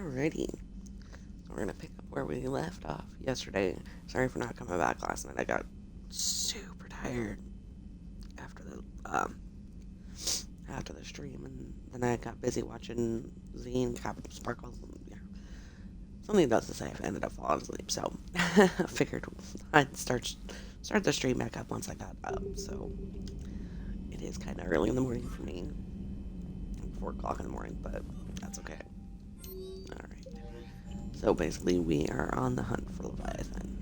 Alrighty. So we're gonna pick up where we left off yesterday. Sorry for not coming back last night. I got super tired after the stream, and then I got busy watching Zine, Captain Sparkles, and something does to say I ended up falling asleep. So I figured I'd start the stream back up once I got up. So it is kind of early in the morning for me, 4 o'clock in the morning, but that's okay. Alright. So basically we are on the hunt for Leviathan.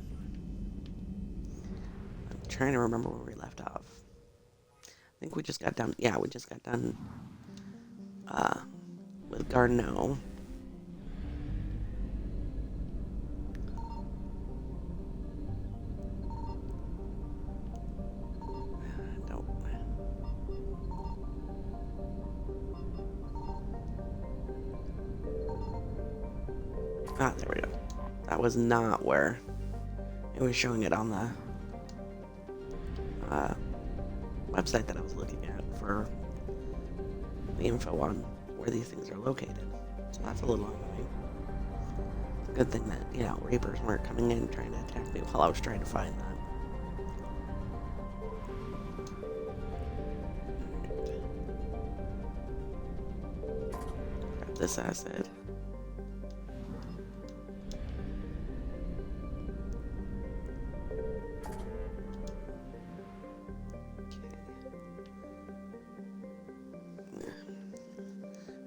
I'm trying to remember where we left off. I think we just got done, we just got done with Garneau. Ah, there we go. That was not where it was showing it on the website that I was looking at for the info on where these things are located. So that's a little annoying. It's a good thing that, Reapers weren't coming in trying to attack me while I was trying to find them. Grab this acid.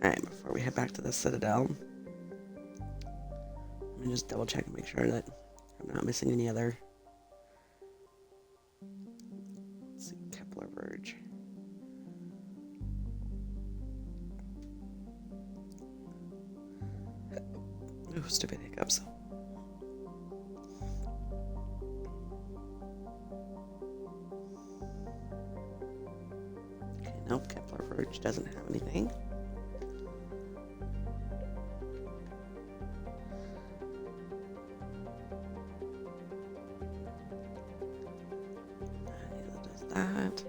Alright, before we head back to the Citadel, let me just double check and make sure that I'm not missing any other. Let's see, Kepler Verge. Ooh, stupid hiccups. Okay, nope, Kepler Verge doesn't have anything. That.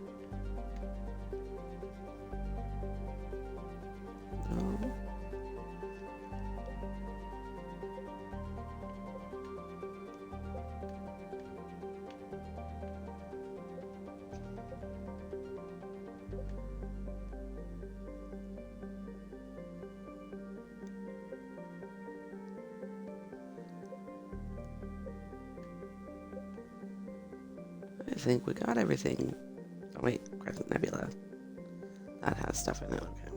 No. I think we got everything. Oh wait, Crescent Nebula. That has stuff in it, okay.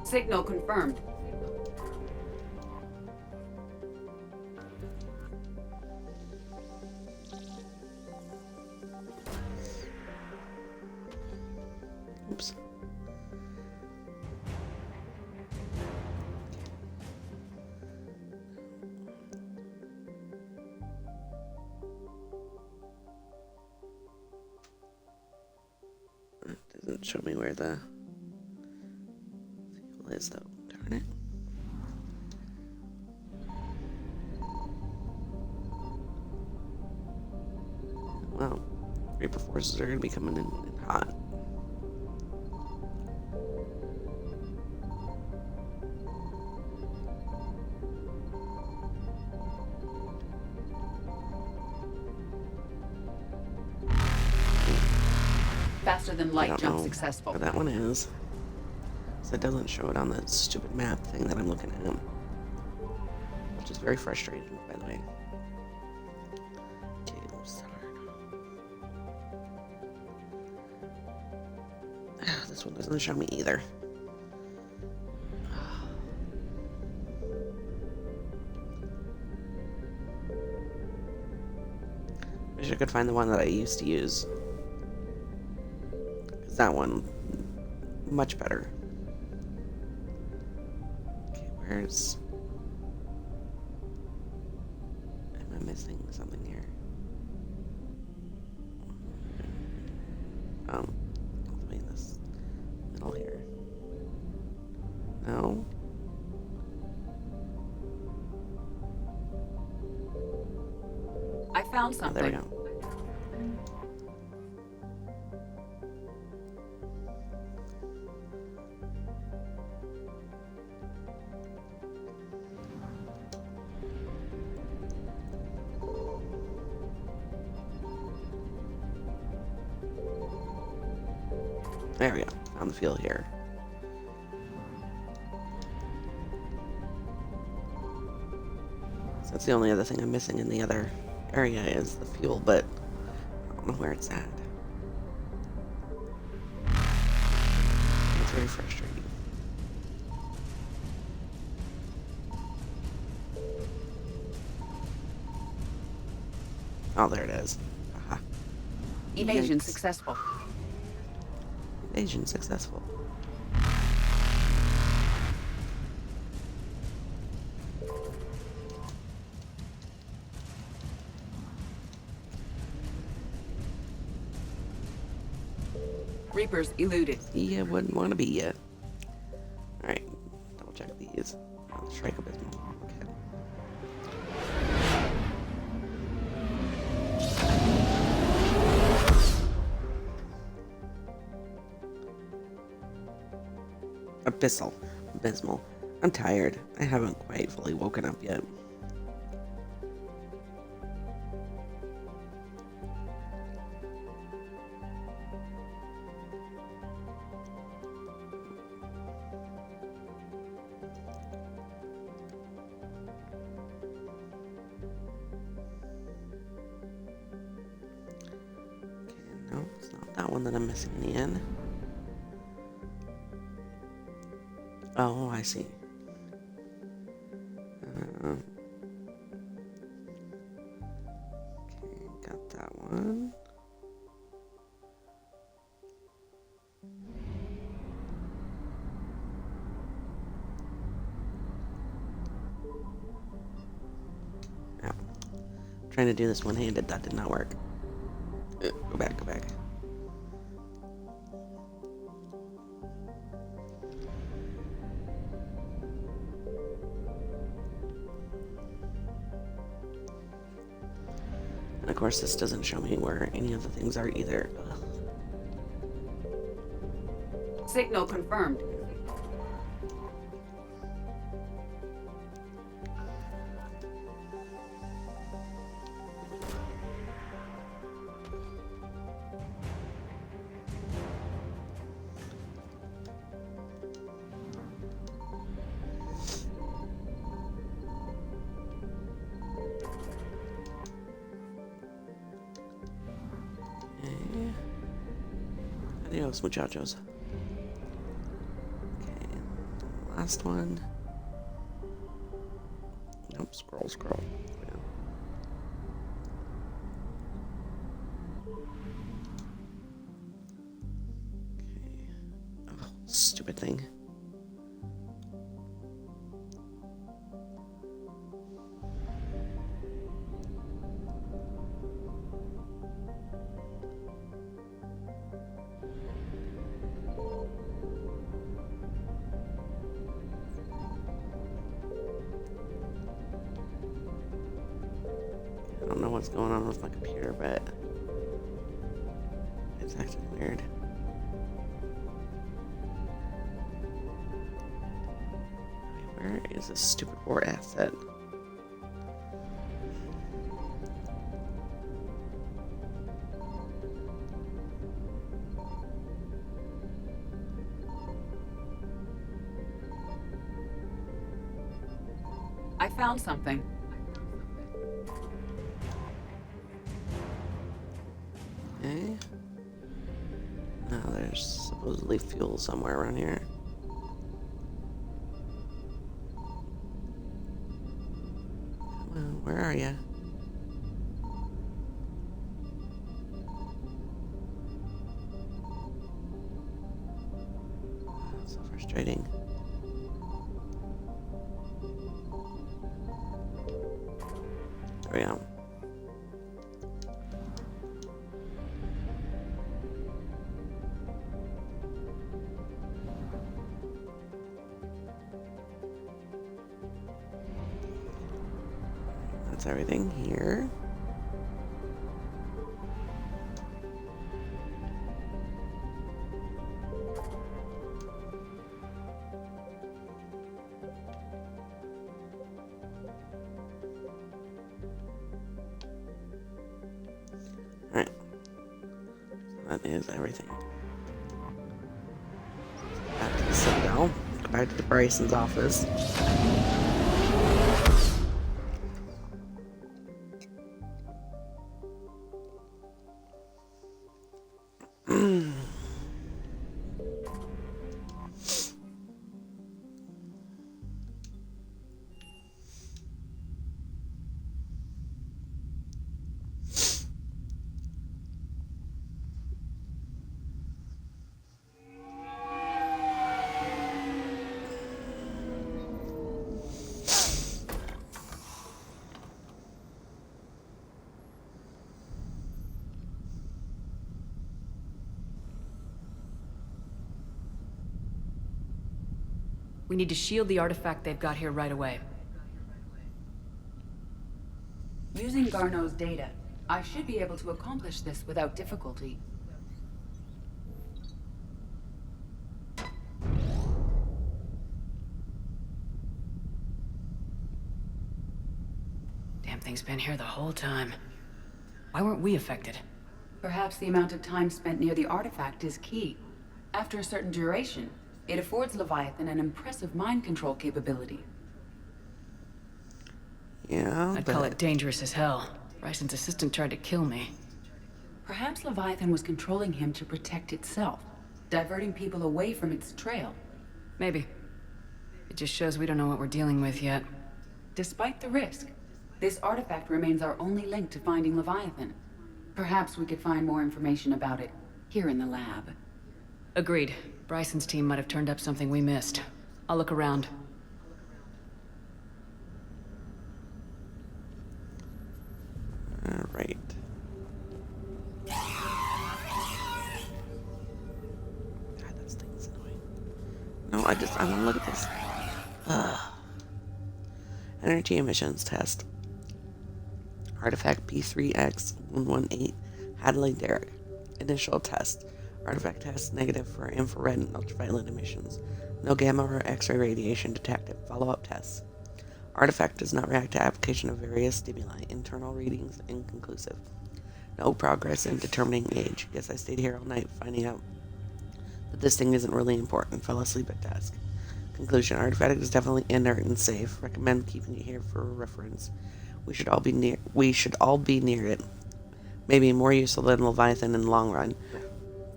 Signal confirmed. Oops. It doesn't show me where the fuel is, though. Darn it. Well, Reaper forces are going to be coming in hot. Faster than light jump successful. Where that one is. So it doesn't show it on the stupid map thing that I'm looking at. Which is very frustrating, by the way. Okay, this one doesn't show me either. I could find the one that I used to use. Because that one, much better. Okay, where's... Am I missing something here? All the way in this middle here. No? I found Oh, something. there we go. There we go. Found the field here. So that's the only other thing I'm missing in the other area is the fuel, but I don't know where it's at. It's very frustrating. Oh, there it is. Aha. Evasion Yikes. successful. Evasion successful. Reapers eluded. Yeah, wouldn't want to be yet. Alright, double check these. Oh, Strike Abysmal. Okay. Abysmal. I'm tired. I haven't quite fully woken up yet. No, it's not that one that I'm missing in the end. Oh, I see. Okay, got that one. Oh. Trying to do this one-handed, that did not work. Go back. And of course, this doesn't show me where any of the things are either. Ugh. Signal confirmed. Okay. Adios, muchachos. Okay, last one. Nope, scroll. Yeah. Okay. Oh, stupid thing. I don't know what's going on with my computer, but it's acting weird. Where is this stupid war asset? I found something. Okay. Now there's supposedly fuel somewhere around here. Come on, where are you? So frustrating. There we go. That's everything here. Alright. That is everything. Back to the Citadel. Go back to Bryson's office. We need to shield the artifact they've got here right away. Using Garneau's data, I should be able to accomplish this without difficulty. Damn thing's been here the whole time. Why weren't we affected? Perhaps the amount of time spent near the artifact is key. After a certain duration, it affords Leviathan an impressive mind control capability. Yeah, I'd call it dangerous as hell. Bryson's assistant tried to kill me. Perhaps Leviathan was controlling him to protect itself, diverting people away from its trail. Maybe. It just shows we don't know what we're dealing with yet. Despite the risk, this artifact remains our only link to finding Leviathan. Perhaps we could find more information about it here in the lab. Agreed. Bryson's team might have turned up something we missed. I'll look around. Alright. God, this thing's annoying. No, I want to look at this. Energy emissions test. Artifact P3X118, Hadley Derrick. Initial test. Artifact test negative for infrared and ultraviolet emissions. No gamma or X-ray radiation detected. Follow-up tests. Artifact does not react to application of various stimuli. Internal readings inconclusive. No progress in determining age. Guess I stayed here all night finding out that this thing isn't really important. Fell asleep at desk. Conclusion. Artifact is definitely inert and safe. Recommend keeping it here for reference. We should all be near it. Maybe more useful than Leviathan in the long run.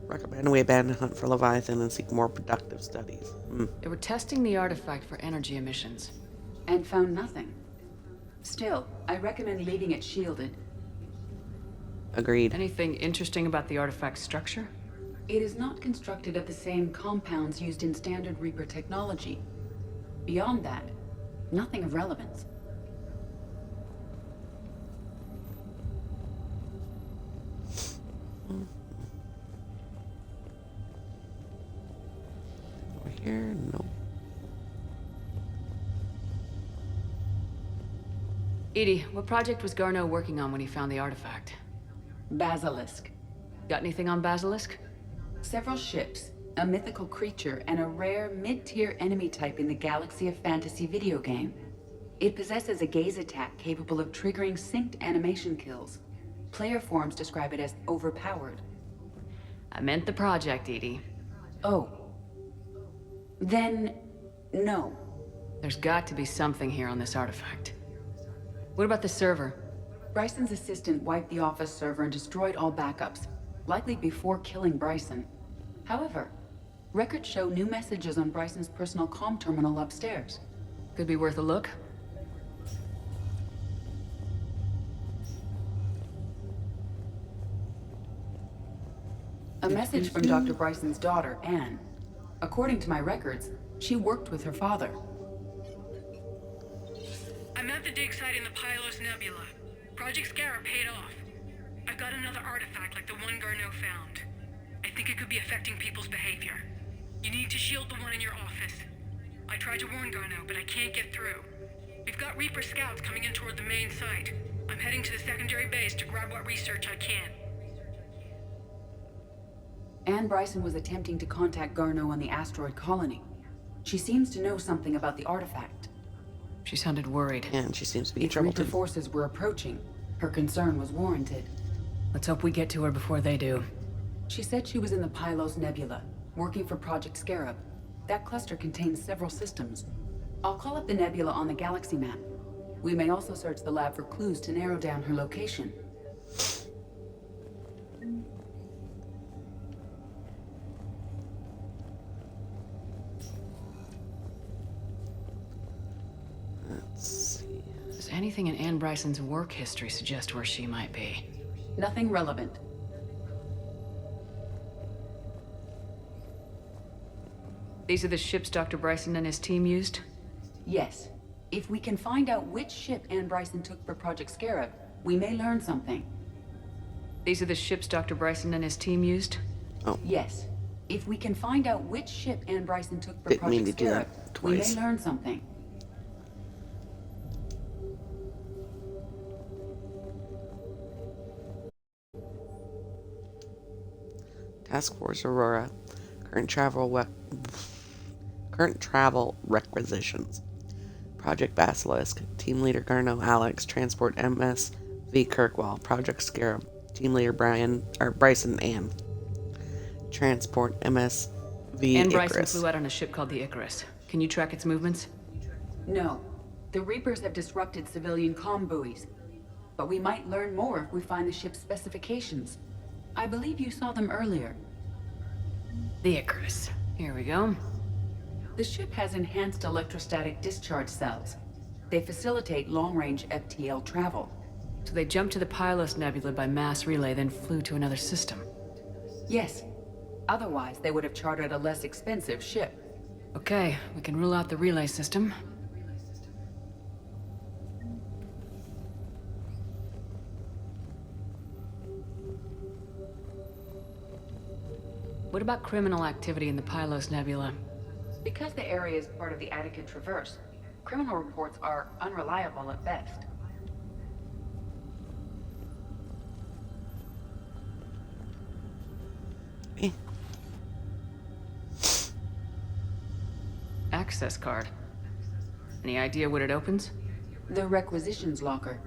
Recommend we abandon Hunt for Leviathan and seek more productive studies. They were testing the artifact for energy emissions. And found nothing. Still, I recommend leaving it shielded. Agreed. Anything interesting about the artifact's structure? It is not constructed of the same compounds used in standard Reaper technology. Beyond that, nothing of relevance. Over here? No. Edie, what project was Garneau working on when he found the artifact? Basilisk. Got anything on Basilisk? Several ships, a mythical creature, and a rare mid-tier enemy type in the Galaxy of Fantasy video game. It possesses a gaze attack capable of triggering synced animation kills. Player forums describe it as overpowered. I meant the project, Edie. Oh. Then, no. There's got to be something here on this artifact. What about the server? Bryson's assistant wiped the office server and destroyed all backups, likely before killing Bryson. However, records show new messages on Bryson's personal comm terminal upstairs. Could be worth a look. A message from Dr. Bryson's daughter, Anne. According to my records, she worked with her father. I'm at the dig site in the Pylos Nebula. Project Scarab paid off. I've got another artifact like the one Garneau found. I think it could be affecting people's behavior. You need to shield the one in your office. I tried to warn Garneau, but I can't get through. We've got Reaper scouts coming in toward the main site. I'm heading to the secondary base to grab what research I can. Anne Bryson was attempting to contact Garneau on the asteroid colony. She seems to know something about the artifact. She sounded worried. And she seems to be in If trouble Reaper too. forces were approaching, her concern was warranted. Let's hope we get to her before they do. She said she was in the Pylos Nebula, working for Project Scarab. That cluster contains several systems. I'll call up the nebula on the galaxy map. We may also search the lab for clues to narrow down her location. Let's see. Does anything in Anne Bryson's work history suggest where she might be? Nothing relevant. These are the ships Dr. Bryson and his team used? Yes. If we can find out which ship Anne Bryson took for Project Scarab, we may learn something. These are the ships Dr. Bryson and his team used? Oh. Yes. If we can find out which ship Anne Bryson took for Didn't mean Project to do Scarab, that we may twice. learn something. Task Force Aurora. Current travel requisitions. Project Basilisk. Team Leader Garneau Alex. Transport MSV Kirkwall. Project Scarab. Team Leader Bryson Ann. Transport MSV Anne Bryson Icarus. flew out on a ship called the Icarus. Can you track its movements? No. The Reapers have disrupted civilian comm buoys. But we might learn more if we find the ship's specifications. I believe you saw them earlier. The Icarus. Here we go. The ship has enhanced electrostatic discharge cells. They facilitate long-range FTL travel. So they jumped to the Pylos Nebula by mass relay, then flew to another system? Yes. Otherwise, they would have chartered a less expensive ship. Okay, we can rule out the relay system. What about criminal activity in the Pylos Nebula? Because the area is part of the Attica Traverse, criminal reports are unreliable at best. Eh. Access card. Any idea what it opens? The requisitions locker.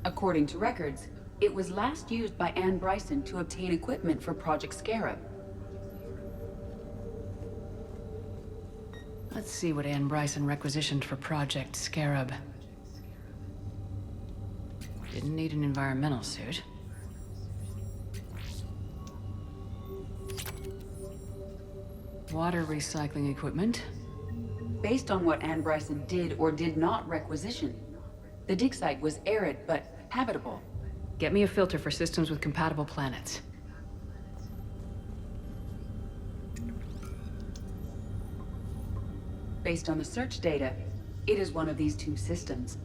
According to records, it was last used by Anne Bryson to obtain equipment for Project Scarab. Let's see what Anne Bryson requisitioned for Project Scarab. Didn't need an environmental suit. Water recycling equipment. Based on what Anne Bryson did or did not requisition, the dig site was arid but habitable. Get me a filter for systems with compatible planets. Based on the search data, it is one of these two systems.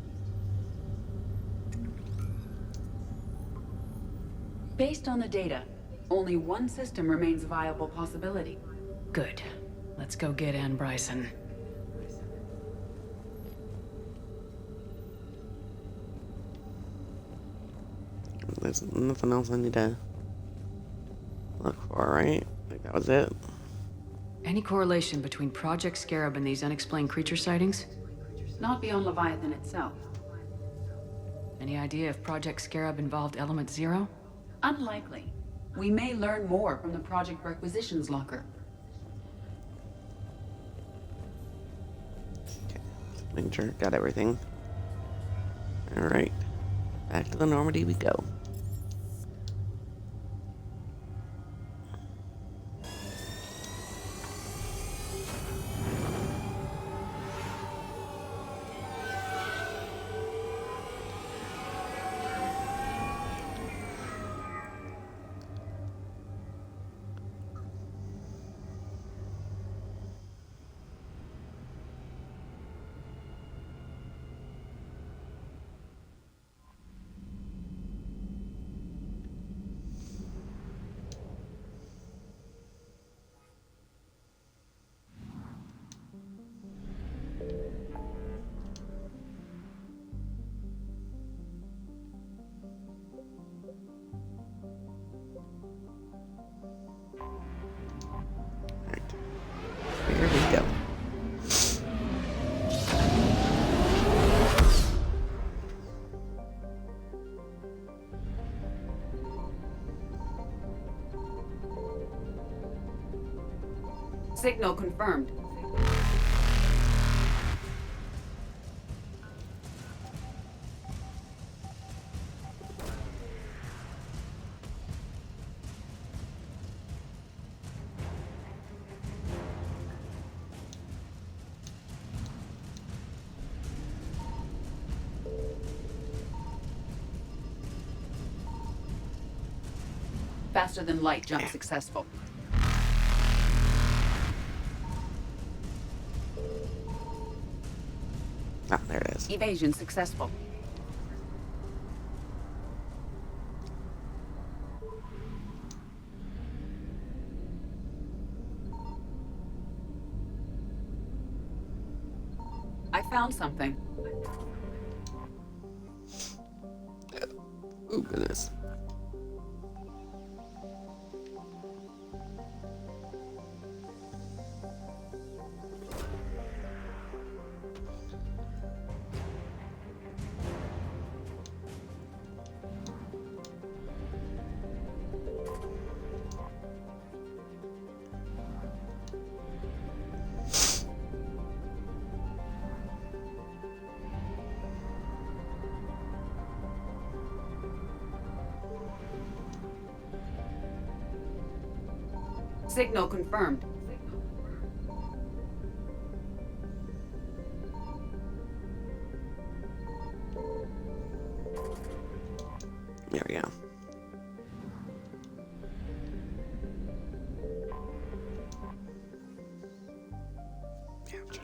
Based on the data, only one system remains a viable possibility. Good. Let's go get Anne Bryson. There's nothing else I need to look for, right? Like that was it. Any correlation between Project Scarab and these unexplained creature sightings? Not beyond Leviathan itself. Any idea if Project Scarab involved Element Zero? Unlikely. We may learn more from the Project Requisitions Locker. Okay. Make sure got everything. Alright. Back to the Normandy we go. Signal confirmed. Faster than light jump successful. Ah, there it is. Evasion successful. I found something. Oh, goodness. Signal confirmed. There we go. Gotcha.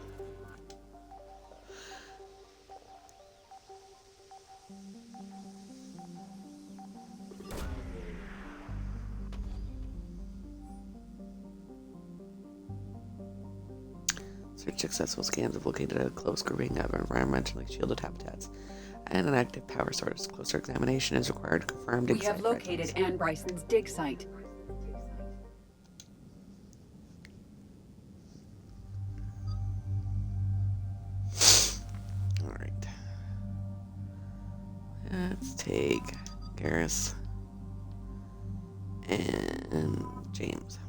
Search successful scans have located a close grouping of environmentally shielded habitats and an active power source. Closer examination is required to confirm dig We have site located presence. Anne Bryson's dig site. Alright. Let's take Garrus and James.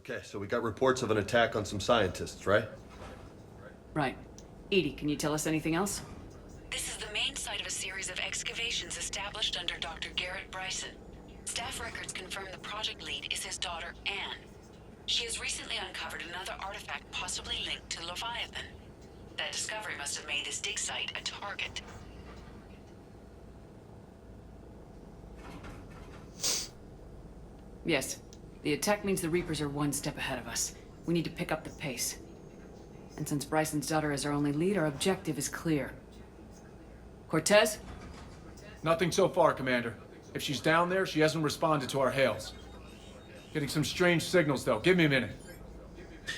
Okay, so we got reports of an attack on some scientists, right? Right. Edie, can you tell us anything else? This is the main site of a series of excavations established under Dr. Garrett Bryson. Staff records confirm the project lead is his daughter, Anne. She has recently uncovered another artifact possibly linked to Leviathan. That discovery must have made this dig site a target. Yes. The attack means the Reapers are one step ahead of us. We need to pick up the pace. And since Bryson's daughter is our only lead, our objective is clear. Cortez? Nothing so far, Commander. If she's down there, she hasn't responded to our hails. Getting some strange signals, though. Give me a minute.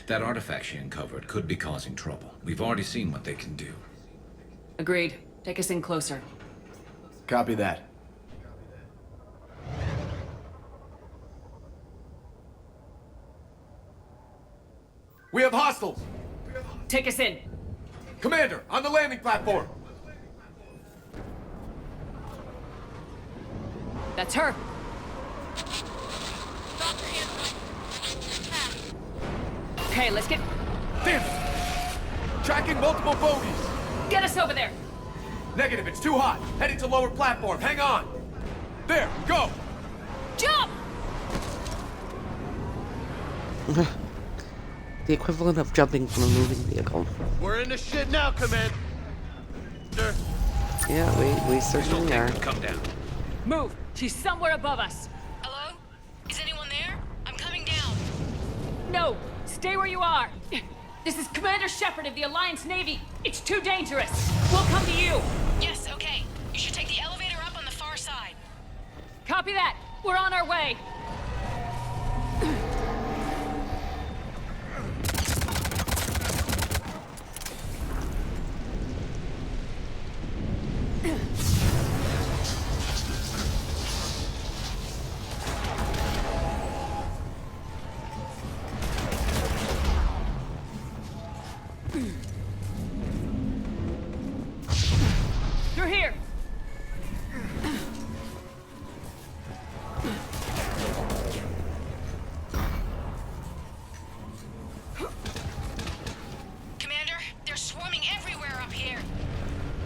That artifact she uncovered could be causing trouble. We've already seen what they can do. Agreed. Take us in closer. Copy that. We have hostiles! Take us in! Commander, on the landing platform! That's her! Okay, let's get... Damn it! Tracking multiple bogies! Get us over there! Negative, it's too hot. Heading to lower platform. Hang on! There, go! Jump! The equivalent of jumping from a moving vehicle. We're in the shit now, Commander. Yeah, we certainly are. Come down. Move! She's somewhere above us! Hello? Is anyone there? I'm coming down. No! Stay where you are! This is Commander Shepard of the Alliance Navy! It's too dangerous! We'll come to you! Yes, okay. You should take the elevator up on the far side. Copy that! We're on our way!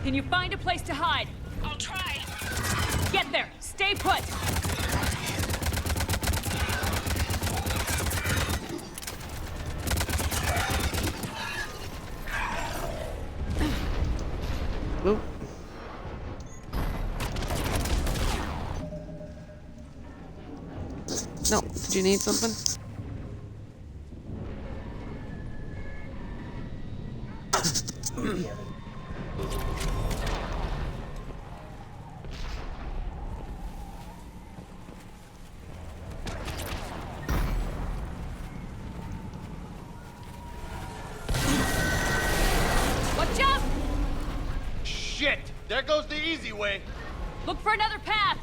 Can you find a place to hide? I'll try. Get there! Stay put! Oop. No, did you need something? Watch out! Shit! There goes the easy way. Look for another path!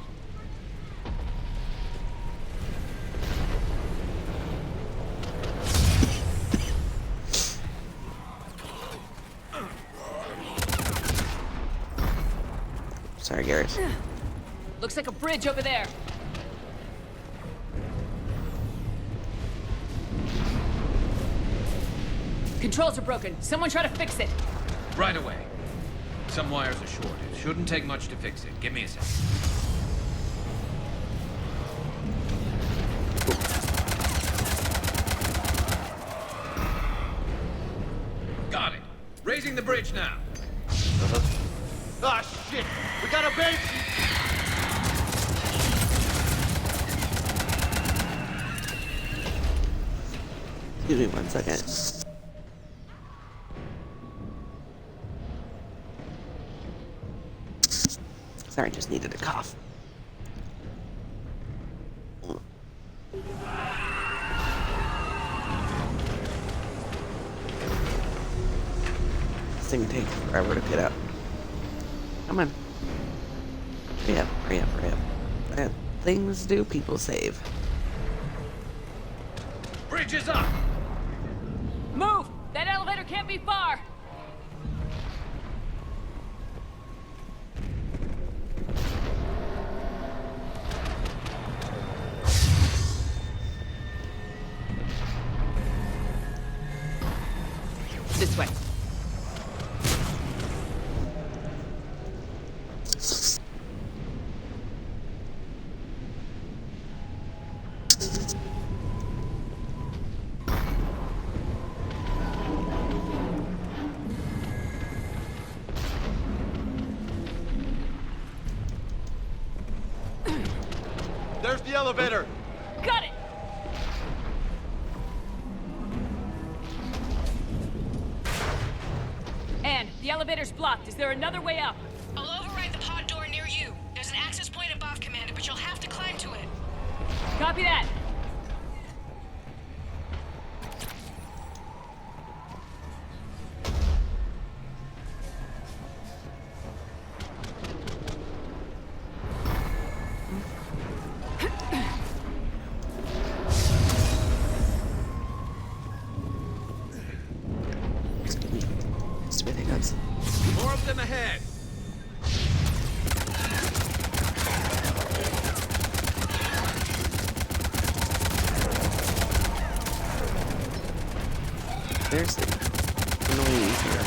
Sorry, Garrett. Looks like a bridge over there. Controls are broken. Someone try to fix it. Right away. Some wires are short. It shouldn't take much to fix it. Give me a sec. Got it. Raising the bridge now. Ah, shit! We got a base! Give me 1 second. Sorry, just needed a cough. This thing takes forever to get up. Come on. Hurry up, hurry up, hurry up. Things do, people save. Bridge is up. Move! That elevator can't be far! This way. There's the elevator! Got it! Anne, the elevator's blocked. Is there another way up? I'll override the pod door near you. There's an access point above, Commander, but you'll have to climb to it. Copy that. Stupid hiccups. More of them ahead. Seriously. Annoying here.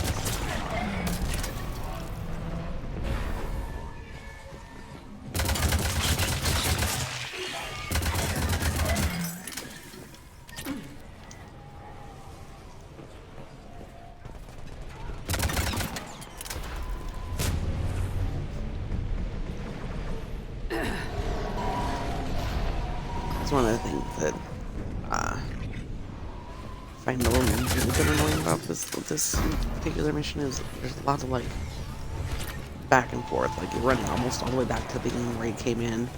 It's one of the things that I find a little bit annoying about this particular mission is there's a lot of like back and forth. Like you're running almost all the way back to the beginning where you came in.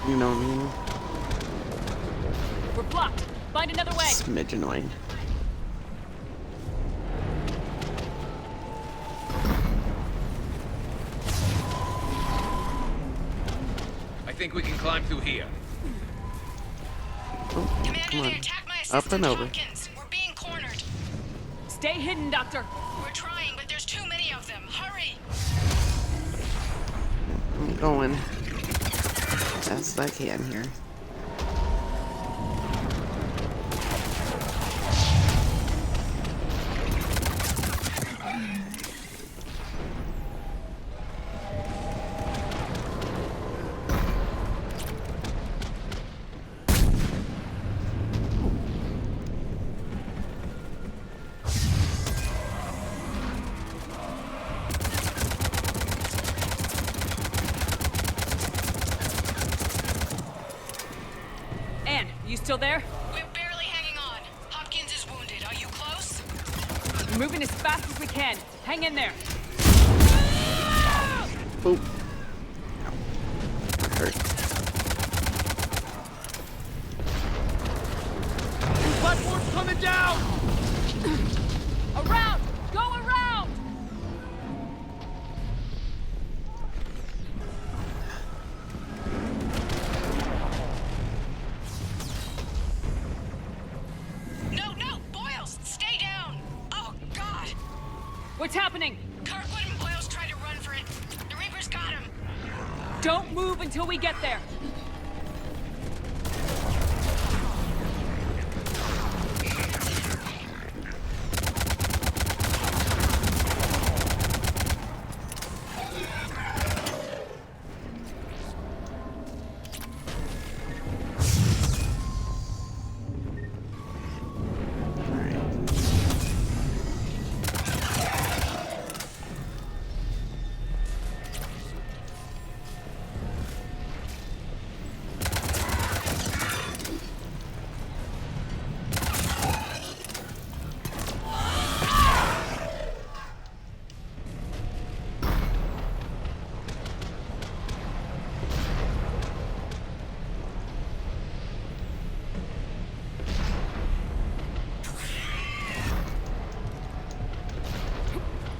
You know what I mean? We're blocked. Find another way. Smidge annoying. I think we can climb through here. Oh, Commander, come they on. attacked my Up assistant and over. Hopkins. We're being cornered. Stay hidden, Doctor. We're trying, but there's too many of them. Hurry! I'm going as fast as I can here. still there? We're barely hanging on. Hopkins is wounded. Are you close? We're moving as fast as we can. Hang in there. Oop. Ow. That hurt. Platform's coming down! Around! Go around! No, Boyles, stay down! Oh, God! What's happening? Kirkwood and Boyles tried to run for it. The Reapers got him. Don't move until we get there.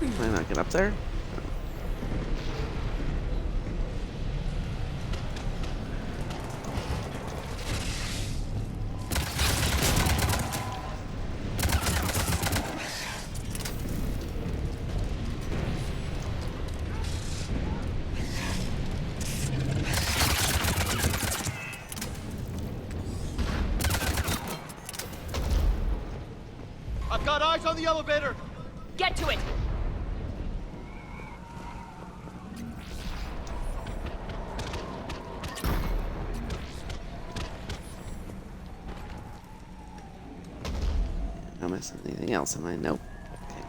Can I not get up there? I've got eyes on the elevator! Get to it! Am I missing anything else? Am I? Nope. Okay.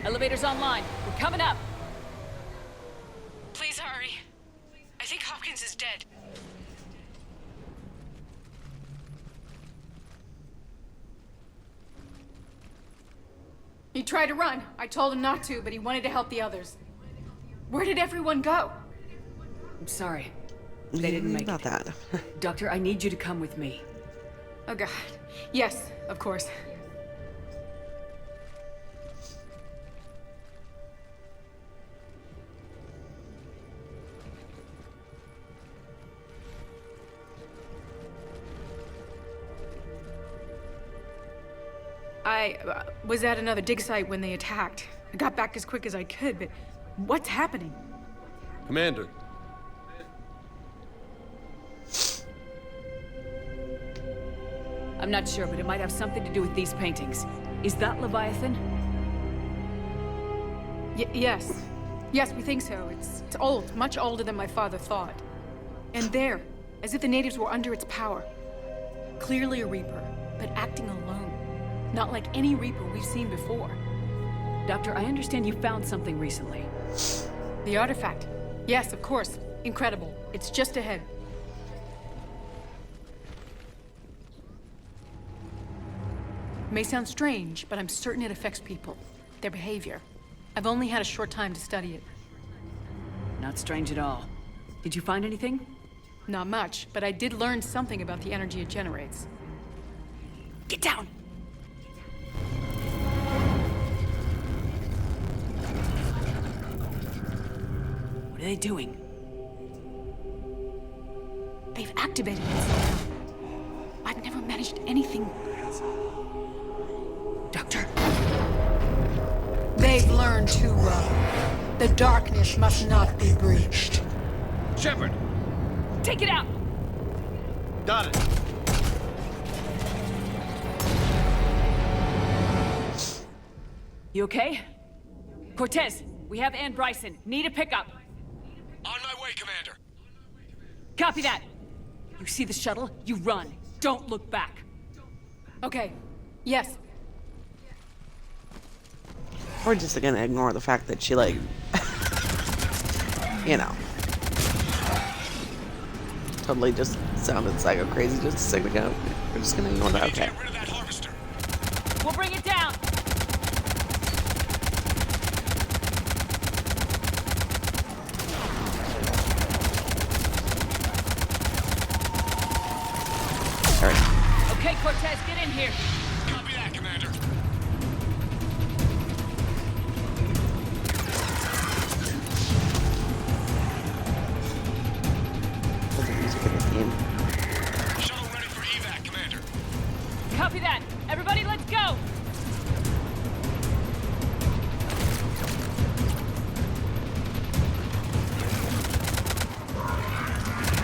Elevator's online. We're coming up. Please hurry. I think Hopkins is dead. He tried to run. I told him not to, but he wanted to help the others. Where did everyone go? I'm sorry. They didn't make about it. that. Doctor, I need you to come with me. Oh God. Yes, of course. I was at another dig site when they attacked. I got back as quick as I could, but what's happening? Commander, I'm not sure, but it might have something to do with these paintings. Is that Leviathan? Yes. Yes, we think so. It's old, much older than my father thought. And there, as if the natives were under its power. Clearly a Reaper, but acting alone. Not like any Reaper we've seen before. Doctor, I understand you found something recently. The artifact. Yes, of course. Incredible. It's just ahead. May sound strange, but I'm certain it affects people. Their behavior. I've only had a short time to study it. Not strange at all. Did you find anything? Not much, but I did learn something about the energy it generates. Get down! What are they doing? They've activated it somehow. I've never managed anything. Doctor? They've learned too well. The darkness must not be breached. Shepard! Take it out! got it. You okay? Cortez, we have Ann Bryson. Need a pickup. On my way, Commander. Copy that. You see the shuttle? You run. Don't look back. Okay. Yes. We're just gonna ignore the fact that she, like, you know, totally just sounded psycho crazy just a second ago. We're just gonna ignore that. Okay. We'll bring it down. All right. Okay, Cortez, get in here. Copy that, Commander. There's the music in this game. Shuttle ready for evac, Commander. Copy that. Everybody, let's go.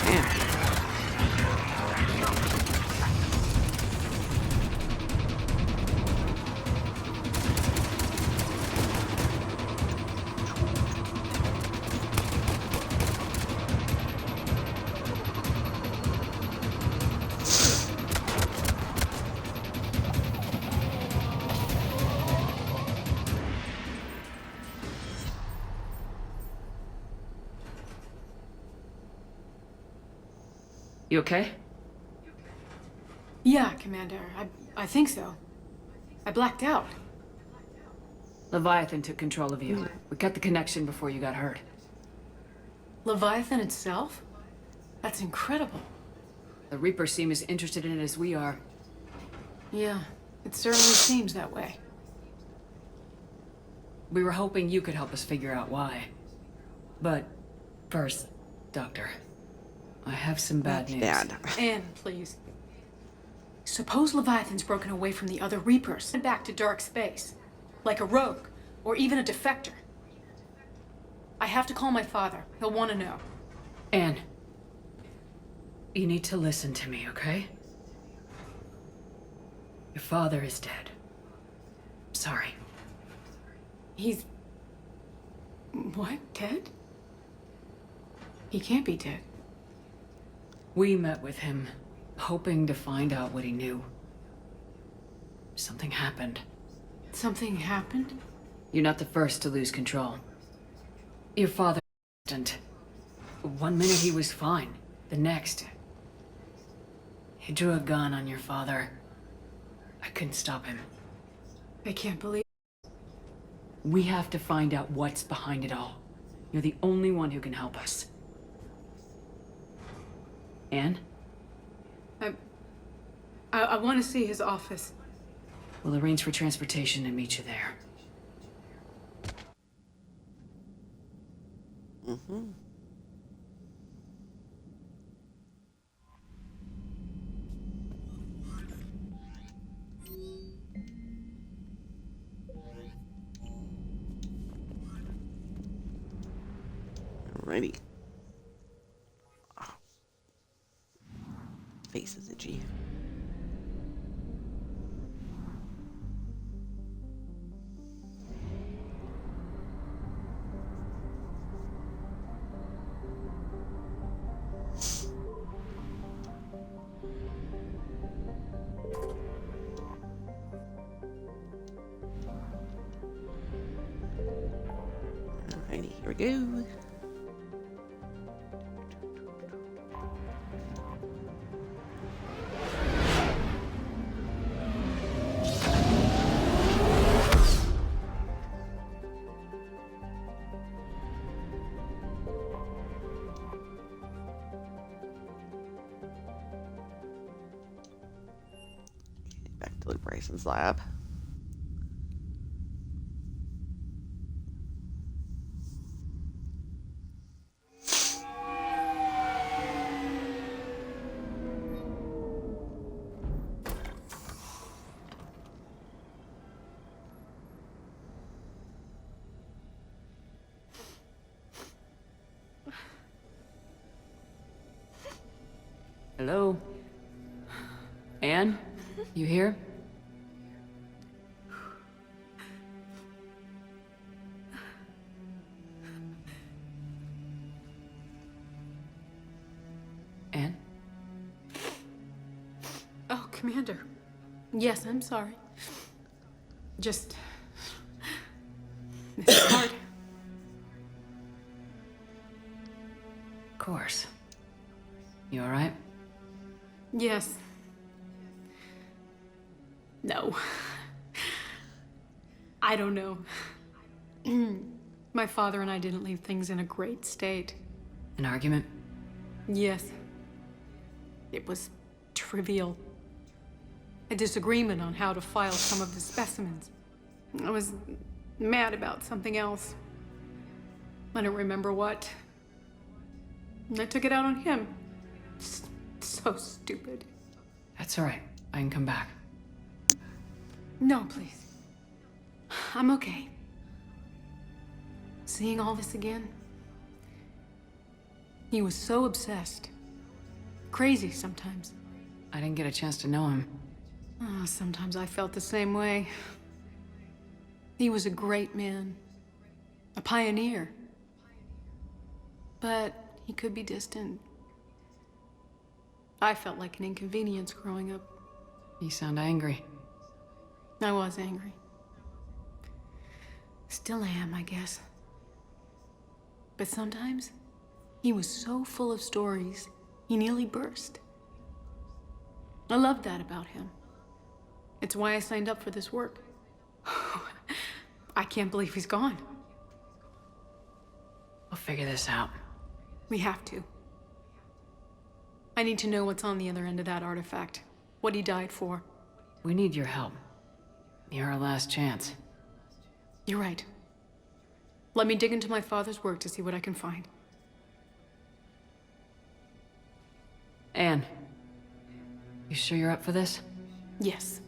Damn. You okay? Yeah, Commander. I think so. I blacked out. Leviathan took control of you. We cut the connection before you got hurt. Leviathan itself? That's incredible. The Reapers seem as interested in it as we are. Yeah, it certainly seems that way. We were hoping you could help us figure out why. But first, Doctor, I have some bad news. Dad. Anne, please. Suppose Leviathan's broken away from the other Reapers and back to dark space. Like a rogue, or even a defector. I have to call my father. He'll want to know. Anne, you need to listen to me, okay? Your father is dead. Sorry. He's... What? Dead? He can't be dead. We met with him, hoping to find out what he knew. Something happened. Something happened? You're not the first to lose control. Your father... One minute he was fine. The next... He drew a gun on your father. I couldn't stop him. I can't believe... We have to find out what's behind it all. You're the only one who can help us. Anne? I want to see his office. We'll arrange for transportation and meet you there. Mm-hmm. Alrighty. Oh. Face is itchy. Alrighty, here we go. Back to Luke Bryson's lab. Hello? Anne? You here? Anne? Commander. Yes, I'm sorry. Just... This is hard. Of course. You alright? Yes. No. I don't know. My father and I didn't leave things in a great state. An argument? Yes. It was trivial. A disagreement on how to file some of the specimens. I was mad about something else. I don't remember what. And I took it out on him. So stupid. That's alright. I can come back. No, please. I'm okay. Seeing all this again. He was so obsessed. Crazy sometimes. I didn't get a chance to know him. Oh, sometimes I felt the same way. He was a great man. A pioneer. But he could be distant. I felt like an inconvenience growing up. You sound angry. I was angry. Still am, I guess. But sometimes, he was so full of stories, he nearly burst. I loved that about him. It's why I signed up for this work. I can't believe he's gone. We'll figure this out. We have to. I need to know what's on the other end of that artifact. What he died for. We need your help. You're our last chance. You're right. Let me dig into my father's work to see what I can find. Anne, you sure you're up for this? Yes.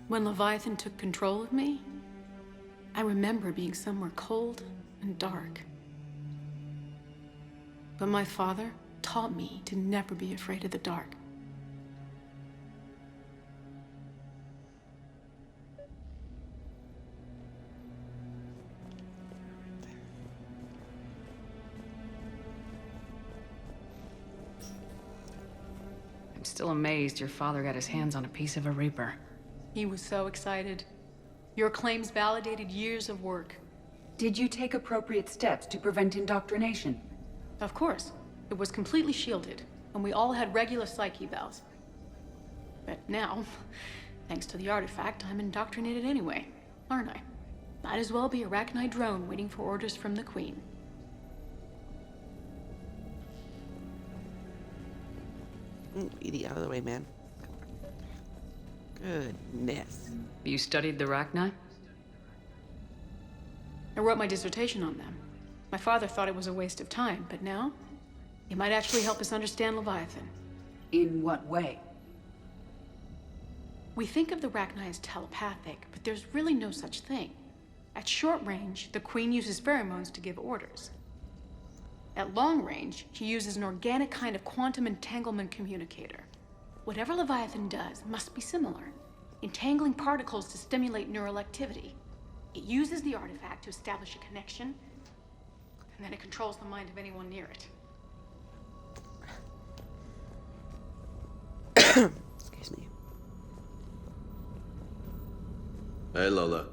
When Leviathan took control of me, I remember being somewhere cold and dark. But my father taught me to never be afraid of the dark. I'm still amazed your father got his hands on a piece of a Reaper. He was so excited. Your claims validated years of work. Did you take appropriate steps to prevent indoctrination? Of course. It was completely shielded, and we all had regular psych evals. But now, thanks to the artifact, I'm indoctrinated anyway, aren't I? Might as well be a Arachnite drone waiting for orders from the Queen. Edie, out of the way, man. Goodness. You studied the Rachni? I wrote my dissertation on them. My father thought it was a waste of time, but now, it might actually help us understand Leviathan. In what way? We think of the Rachni as telepathic, but there's really no such thing. At short range, the Queen uses pheromones to give orders. At long range, she uses an organic kind of quantum entanglement communicator. Whatever Leviathan does must be similar, entangling particles to stimulate neural activity. It uses the artifact to establish a connection, and then it controls the mind of anyone near it. Excuse me. Hey, Lola.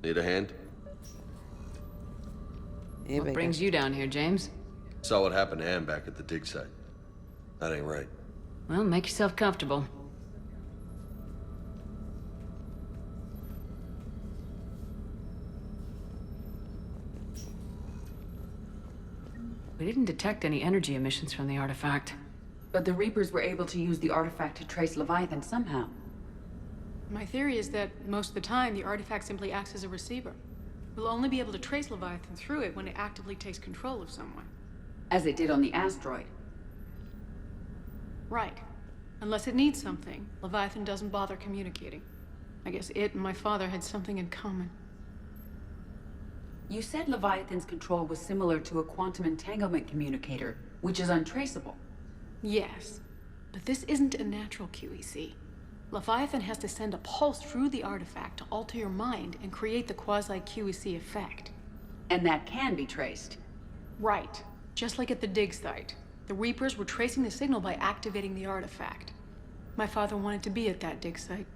Need a hand? Hey, What brings you down here, James? Saw what happened to Ann back at the dig site. That ain't right. Well, make yourself comfortable. We didn't detect any energy emissions from the artifact. But the Reapers were able to use the artifact to trace Leviathan somehow. My theory is that most of the time, the artifact simply acts as a receiver. We'll only be able to trace Leviathan through it when it actively takes control of someone. As it did on the asteroid. Right. Unless it needs something, Leviathan doesn't bother communicating. I guess it and my father had something in common. You said Leviathan's control was similar to a quantum entanglement communicator, which is untraceable. Yes, but this isn't a natural QEC. Leviathan has to send a pulse through the artifact to alter your mind and create the quasi-QEC effect. And that can be traced. Right. Just like at the dig site. The Reapers were tracing the signal by activating the artifact. My father wanted to be at that dig site.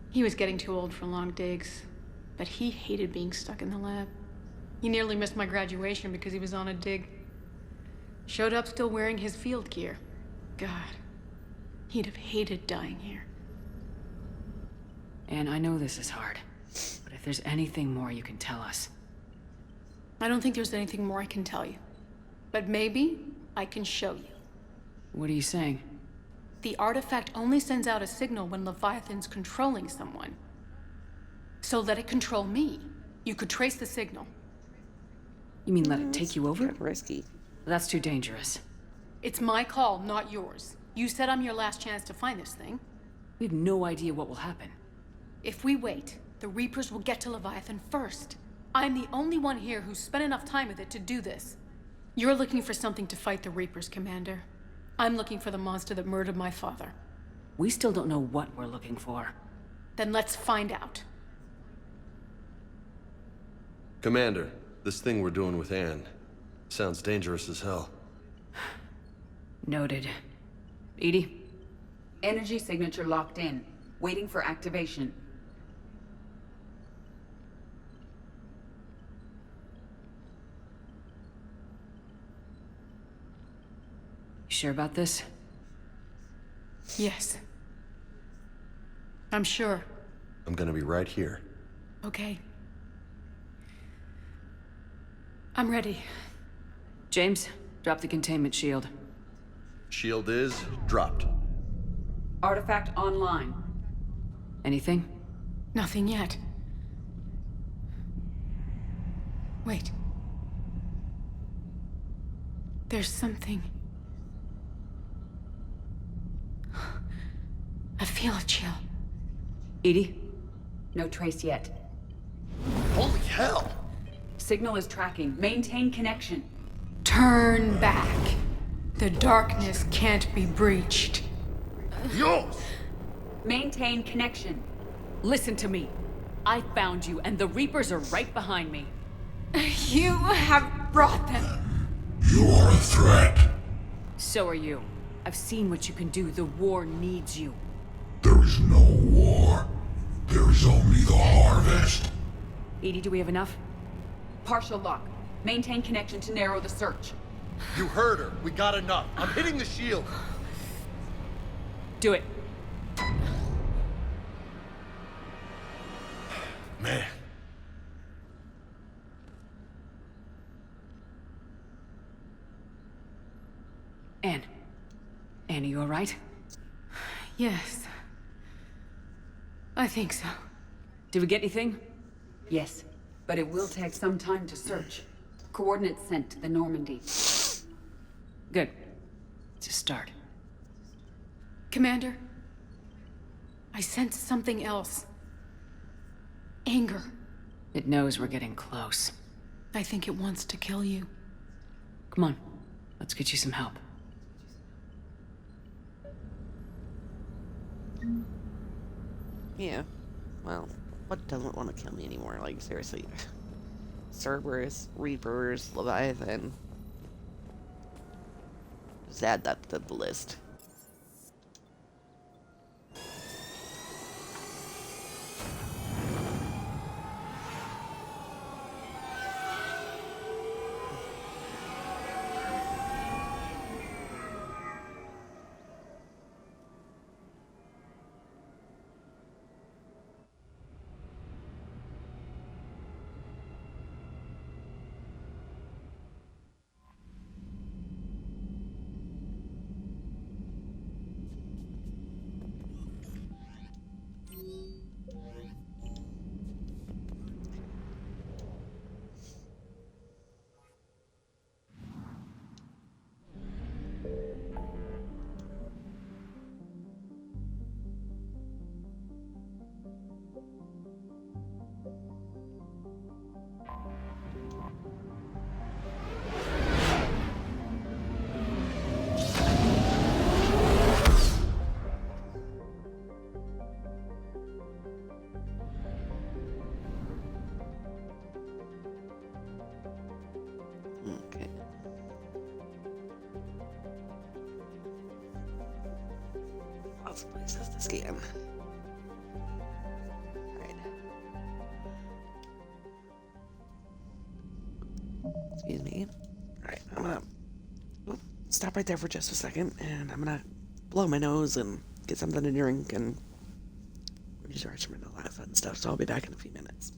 He was getting too old for long digs, but he hated being stuck in the lab. He nearly missed my graduation because he was on a dig. Showed up still wearing his field gear. God, he'd have hated dying here. And I know this is hard, but if there's anything more you can tell us. I don't think there's anything more I can tell you. But maybe I can show you. What are you saying? The artifact only sends out a signal when Leviathan's controlling someone. So let it control me. You could trace the signal. You mean let it take you over? Kinda risky. That's too dangerous. It's my call, not yours. You said I'm your last chance to find this thing. We have no idea what will happen. If we wait, the Reapers will get to Leviathan first. I'm the only one here who's spent enough time with it to do this. You're looking for something to fight the Reapers, Commander. I'm looking for the monster that murdered my father. We still don't know what we're looking for. Then let's find out. Commander, this thing we're doing with Anne sounds dangerous as hell. Noted. Edie? Energy signature locked in. Waiting for activation. You sure about this? Yes. I'm sure. I'm gonna be right here. Okay. I'm ready. James, drop the containment shield. Shield is dropped. Artifact online. Anything? Nothing yet. Wait. There's something. I feel a chill. Edie? No trace yet. Holy hell! Signal is tracking. Maintain connection. Turn back. The darkness can't be breached. Dios! Maintain connection. Listen to me. I found you, and the Reapers are right behind me. You have brought them. You are a threat. So are you. I've seen what you can do. The war needs you. There is no war. There is only the harvest. Edie, do we have enough? Partial lock. Maintain connection to narrow the search. You heard her. We got enough. I'm hitting the shield. Do it. Man. Anne. Anne, are you alright? Yes. I think so. Did we get anything? Yes, but it will take some time to search. Coordinates sent to the Normandy. Good. It's a start. Commander, I sense something else. Anger. It knows we're getting close. I think it wants to kill you. Come on. Let's get you some help. Yeah. Well, what doesn't want to kill me anymore? Like, seriously. Cerberus, Reapers, Leviathan. Just add that to the list. Alright. Excuse me. Alright, I'm gonna stop right there for just a second, and I'm gonna blow my nose and get something to drink and recharge from all that fun stuff, so I'll be back in a few minutes.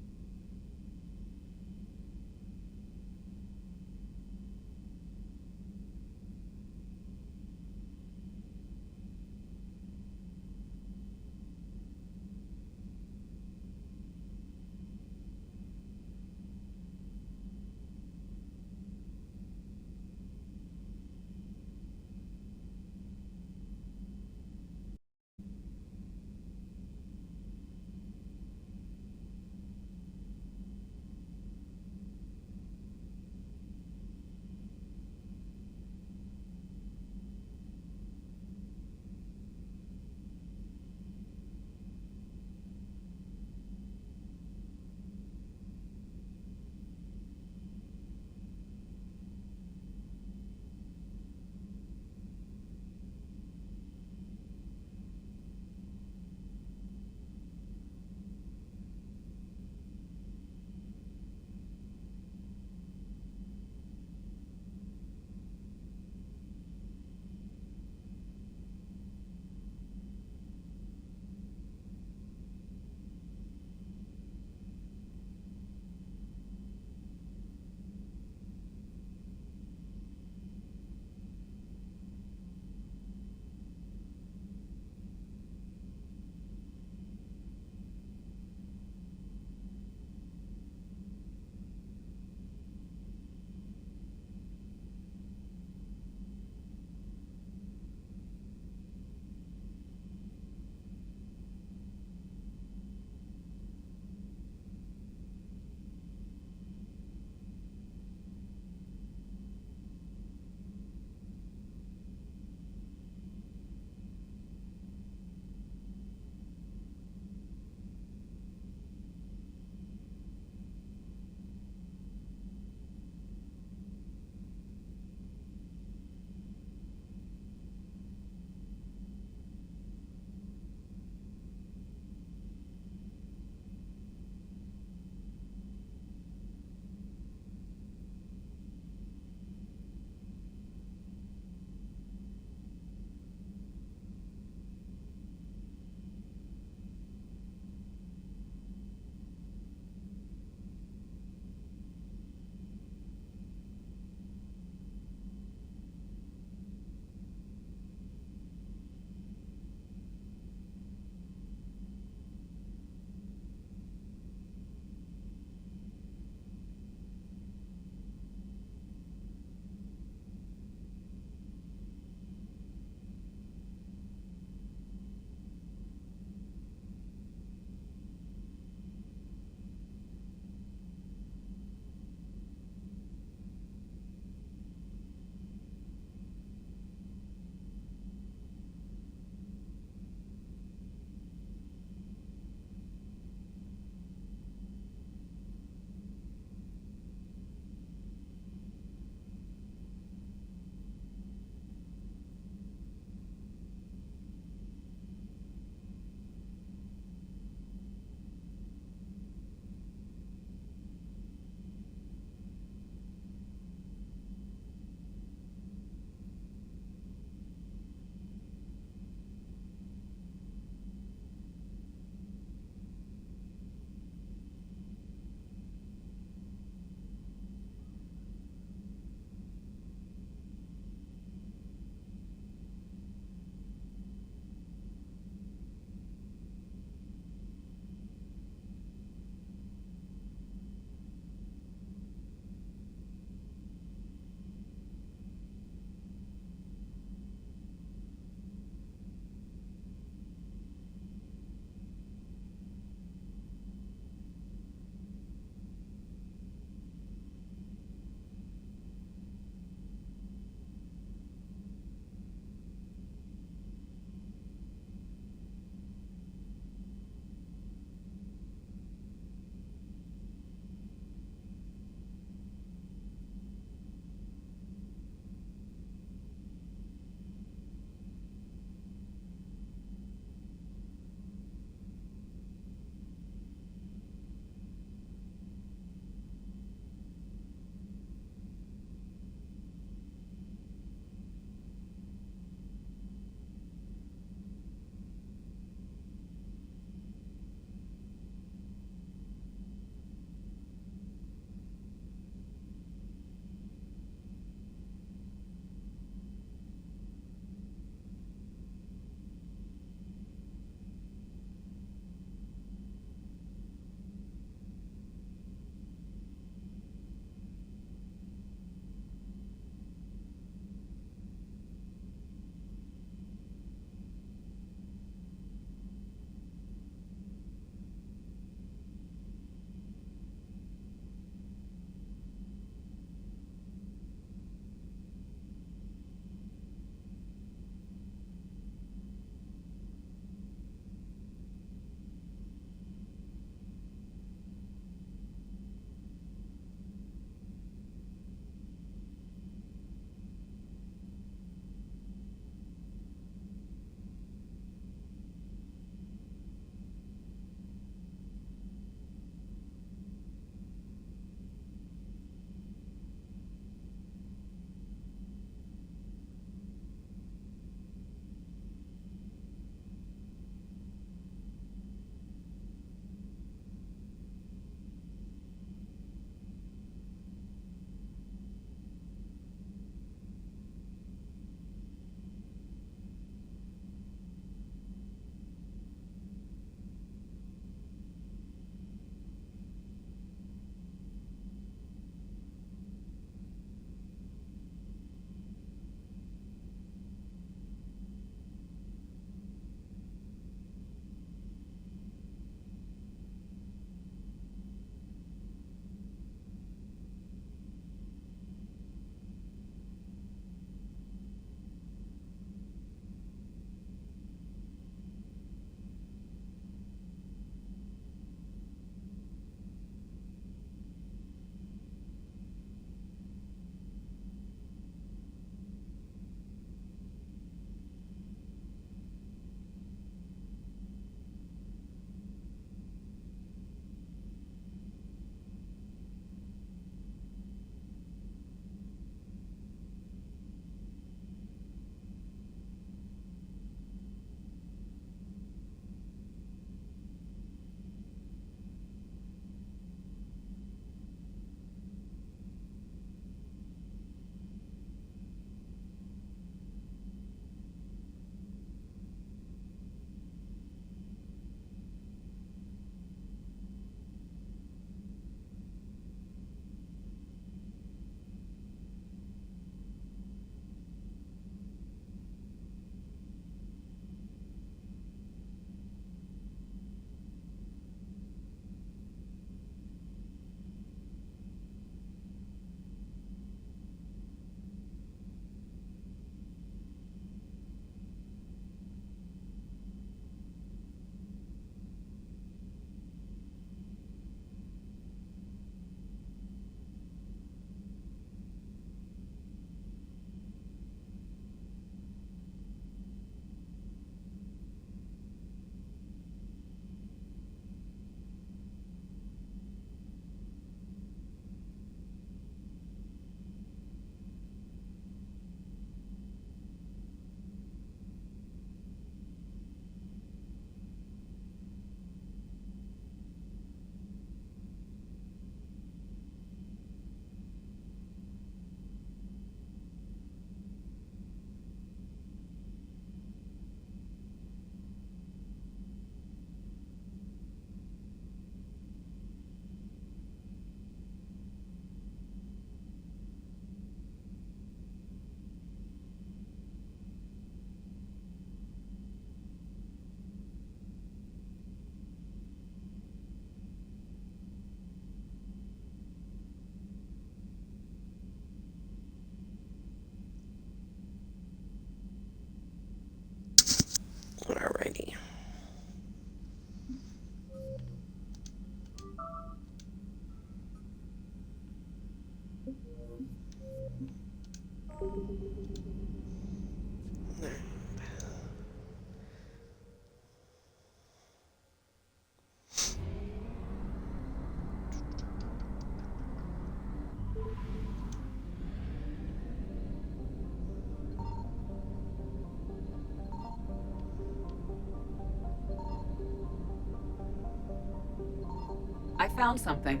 I found something.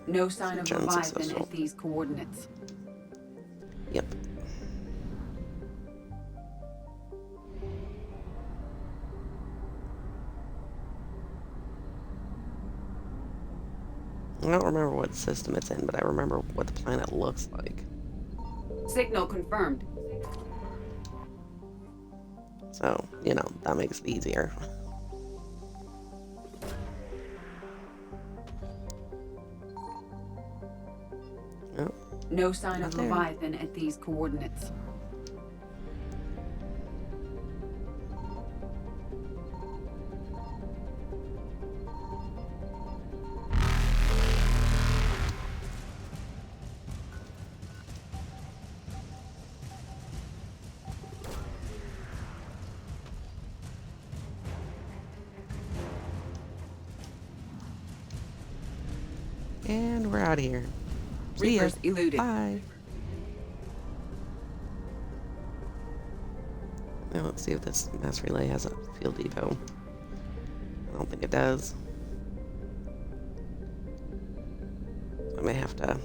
No sign of Return Leviathan successful. at these coordinates. Yep. I don't remember what system it's in, but I remember what the planet looks like. Signal confirmed. So, you know, that makes it easier. Oh, No sign of Not there. Leviathan at these coordinates. and we're out of here. See ya. Reapers eluded. Bye. Now let's see if this mass relay has a field depot. I don't think it does. I may have to.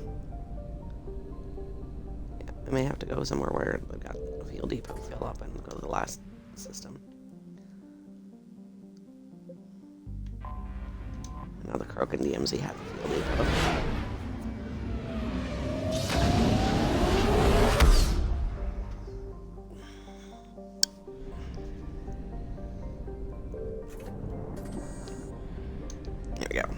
Yeah, I may have to go somewhere where they've got a field depot fill up and go to the last system. Now the Croak and DMZ have a field depot. There we go.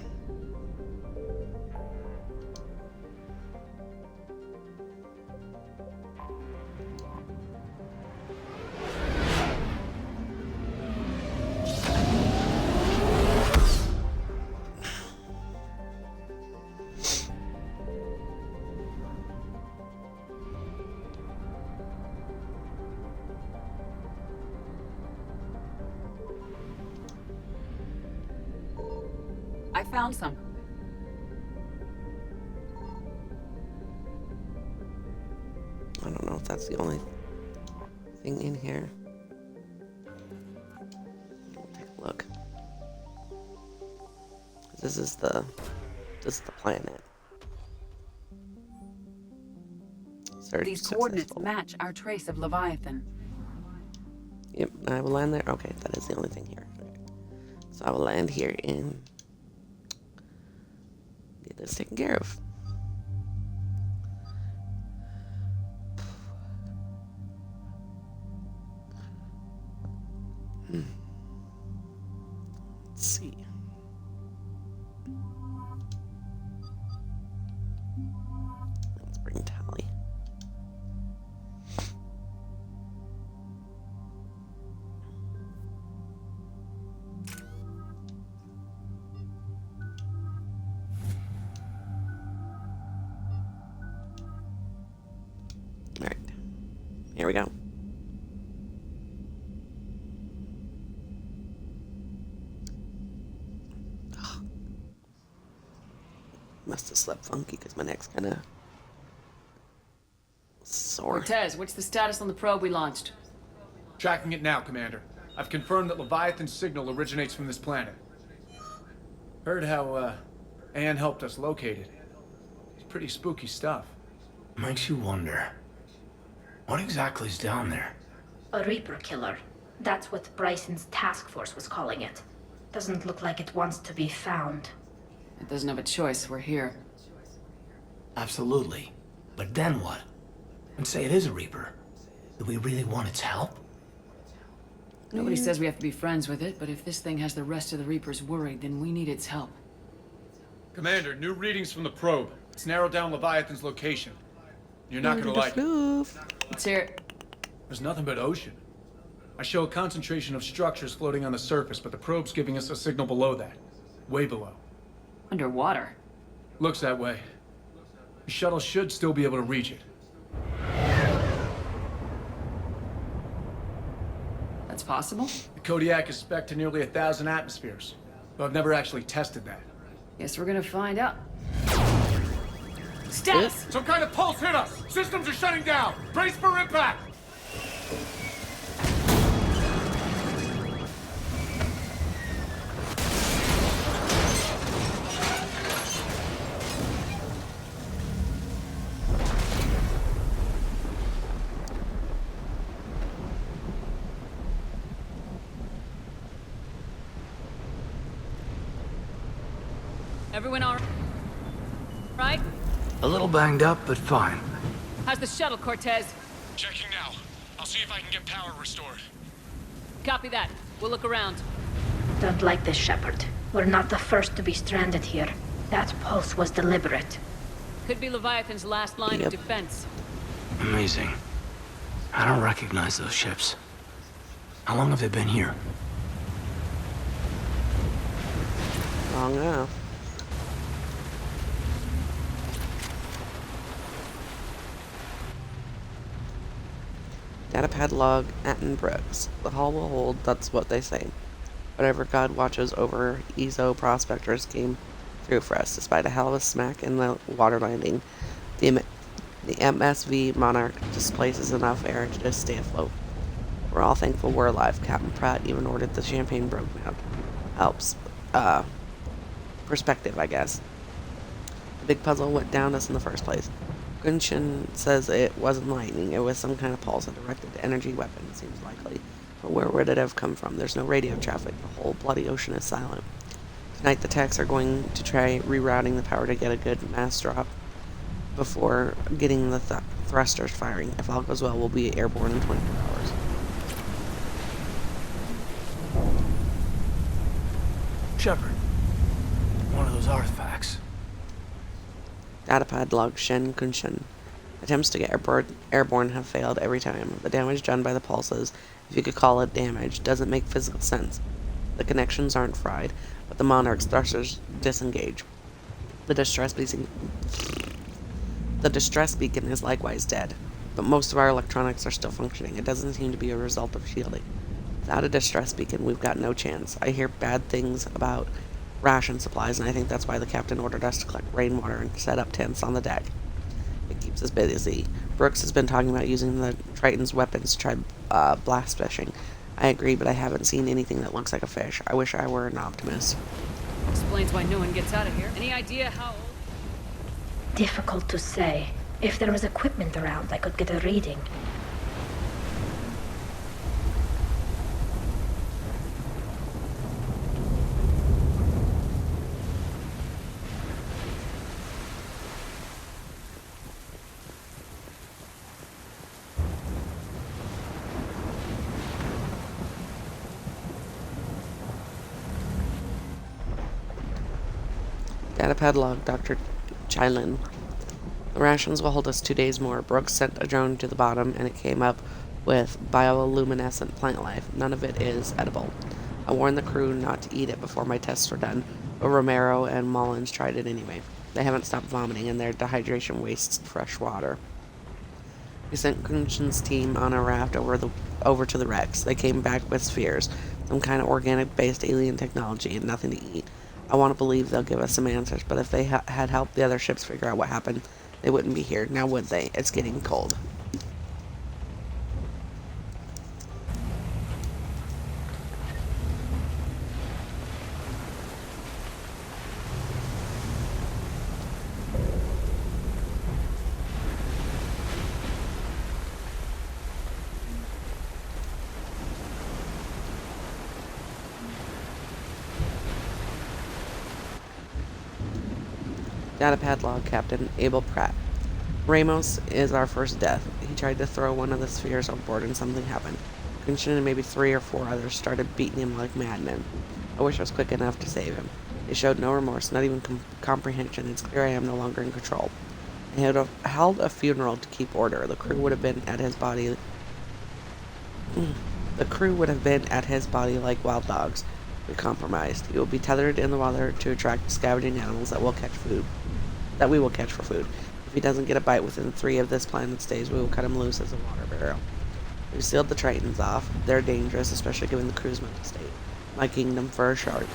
I found some. I don't know if that's the only thing in here. Take a look. This is the planet. Search These coordinates successful. match our trace of Leviathan. Yep, I will land there. Okay, that is the only thing here. So I will land here and get this taken care of. Let's see. Let's bring Tally. All right, here we go. Must have slept funky because my neck's kind of sore. Cortez, what's the status on the probe we launched? Tracking it now, Commander. I've confirmed that Leviathan's signal originates from this planet. Heard how, Anne helped us locate it. It's pretty spooky stuff. Makes you wonder. What exactly is down there? A Reaper killer. That's what Bryson's task force was calling it. Doesn't look like it wants to be found. It doesn't have a choice. We're here. Absolutely. But then what? And say it is a Reaper. Do we really want its help? Nobody says we have to be friends with it, but if this thing has the rest of the Reapers worried, then we need its help. Commander, new readings from the probe. It's narrowed down Leviathan's location. You're not gonna like it. Let's hear it. There's nothing but ocean. I show a concentration of structures floating on the surface, but the probe's giving us a signal below that. Way below. Underwater. Looks that way. The shuttle should still be able to reach it. That's possible? The Kodiak is spec'd to nearly 1,000 atmospheres, but I've never actually tested that. Guess we're gonna find out. Status! Some kind of pulse hit us! Systems are shutting down! Brace for impact! Everyone all right? A little banged up, but fine. How's the shuttle, Cortez? Checking now. I'll see if I can get power restored. Copy that. We'll look around. Don't like this, Shepard. We're not the first to be stranded here. That pulse was deliberate. Could be Leviathan's last line of defense. Amazing. I don't recognize those ships. How long have they been here? Long enough. Datapad log, Atten Brooks. The hull will hold, that's what they say. Whatever God watches over EZO prospectors came through for us, despite a hell of a smack in the water landing. The MSV Monarch displaces enough air to just stay afloat. We're all thankful we're alive. Captain Pratt even ordered the champagne broken out. Helps. Perspective, I guess. The big puzzle went down us in the first place. Gunshin says it wasn't lightning, it was some kind of pulse, a directed energy weapon, seems likely. But where would it have come from? There's no radio traffic, the whole bloody ocean is silent. Tonight the techs are going to try rerouting the power to get a good mass drop before getting the thrusters firing. If all goes well, we'll be airborne in 24 hours. Shepard. One of those artifacts. Datapad log Shen Kunshin. Attempts to get airborne have failed every time. The damage done by the pulses, if you could call it damage, doesn't make physical sense. The connections aren't fried, but the Monarch's thrusters disengage. The distress beacon is likewise dead, but most of our electronics are still functioning. It doesn't seem to be a result of shielding. Without a distress beacon, we've got no chance. I hear bad things about ration supplies, and I think that's why the captain ordered us to collect rainwater and set up tents on the deck. It keeps us busy. Brooks has been talking about using the Triton's weapons to try blast fishing. I agree, but I haven't seen anything that looks like a fish. I wish I were an optimist. Explains why no one gets out of here. Any idea how old? Difficult to say. If there was equipment around, I could get a reading. Datapad log, Dr. Chilin. The rations will hold us 2 days more. Brooks sent a drone to the bottom, and it came up with bioluminescent plant life. None of it is edible. I warned the crew not to eat it before my tests were done, but Romero and Mullins tried it anyway. They haven't stopped vomiting, and their dehydration wastes fresh water. We sent Kunshin's team on a raft over to the wrecks. They came back with spheres, some kind of organic-based alien technology, and nothing to eat. I want to believe they'll give us some answers, but if they had helped the other ships figure out what happened, they wouldn't be here. Now would they? It's getting cold. Datapad log, Captain Abel Pratt. Ramos is our first death. He tried to throw one of the spheres overboard and something happened. Kunshin and maybe 3 or 4 others started beating him like madmen. I wish I was quick enough to save him. They showed no remorse, not even comprehension. It's clear I am no longer in control. He would have held a funeral to keep order. The crew would have been at his body. The crew would have been at his body like wild dogs. We compromised. He will be tethered in the water to attract scavenging animals that will catch food. That we will catch for food. If he doesn't get a bite within 3 of this planet's days, we will cut him loose as a water barrel. We sealed the Tritons off. They're dangerous, especially given the crew's mental state. My kingdom for a shark.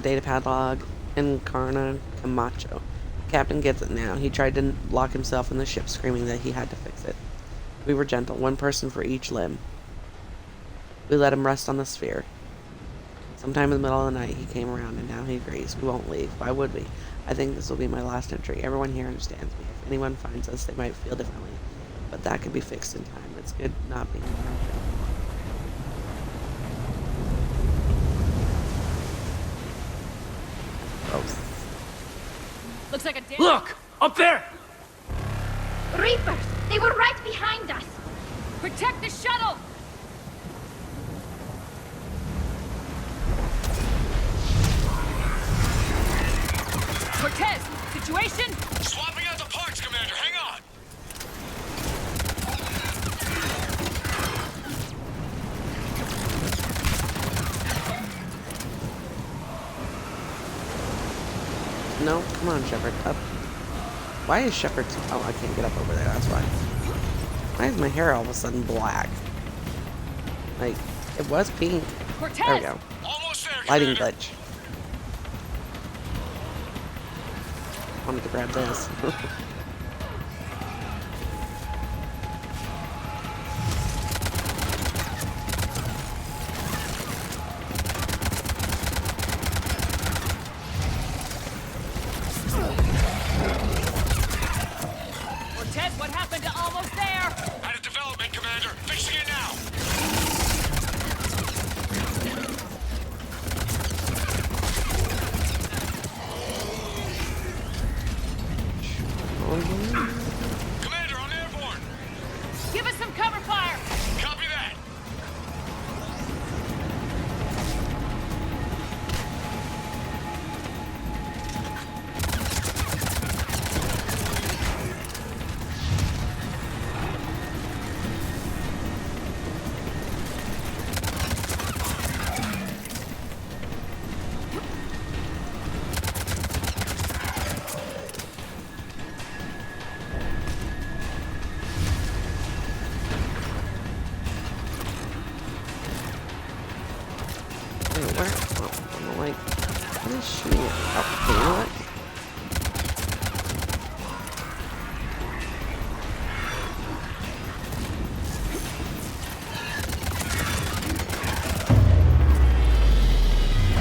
Data pad log, Encarna Camacho. Captain gets it now. He tried to lock himself in the ship, screaming that he had to fix it. We were gentle, 1 person for each limb. We let him rest on the sphere. Sometime in the middle of the night, he came around, and now he agrees. We won't leave. Why would we? I think this will be my last entry. Everyone here understands me. If anyone finds us, they might feel differently. But that could be fixed in time. It's good not being perfect. Looks like a damn— Look! Up there! Reapers! They were right behind us! Protect the shuttle! Cortez, situation? Swapping out the parts, Commander. Hang on. No, come on, Shepard. Up. Why is Shepard... Oh, I can't get up over there, that's why. Why is my hair all of a sudden black? Like, it was pink. Cortez! There we go. Almost there, Lighting Commander. glitch. Wanted to grab this. Cortez, what happened to almost there? Had a development, Commander. Fixing it now. Commander, I'm airborne. Give us some cover fire! Copy that. Wait, where? Oh, I'm like, what is shooting it? Oh, okay, you know what?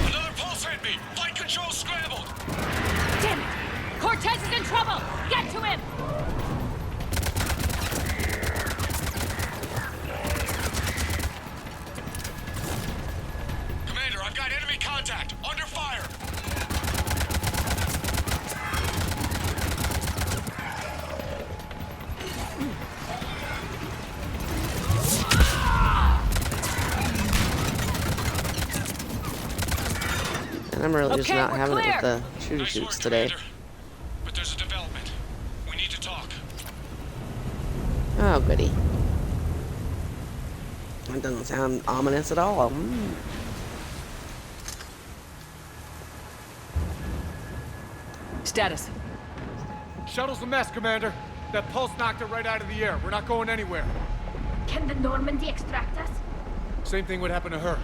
Another pulse hit me. Flight control scrambled. Damn it! Cortez is in trouble! Get to him! Commander, I've got enemy contact. Under fire. And I'm really just Okay, not we're having it with clear. the shooty Nice shoots work, today. Commander. But there's a development. We need to talk. Oh, goody. That doesn't sound ominous at all. Status. Shuttle's a mess, Commander. That pulse knocked it right out of the air. We're not going anywhere. Can the Normandy extract us? Same thing would happen to her.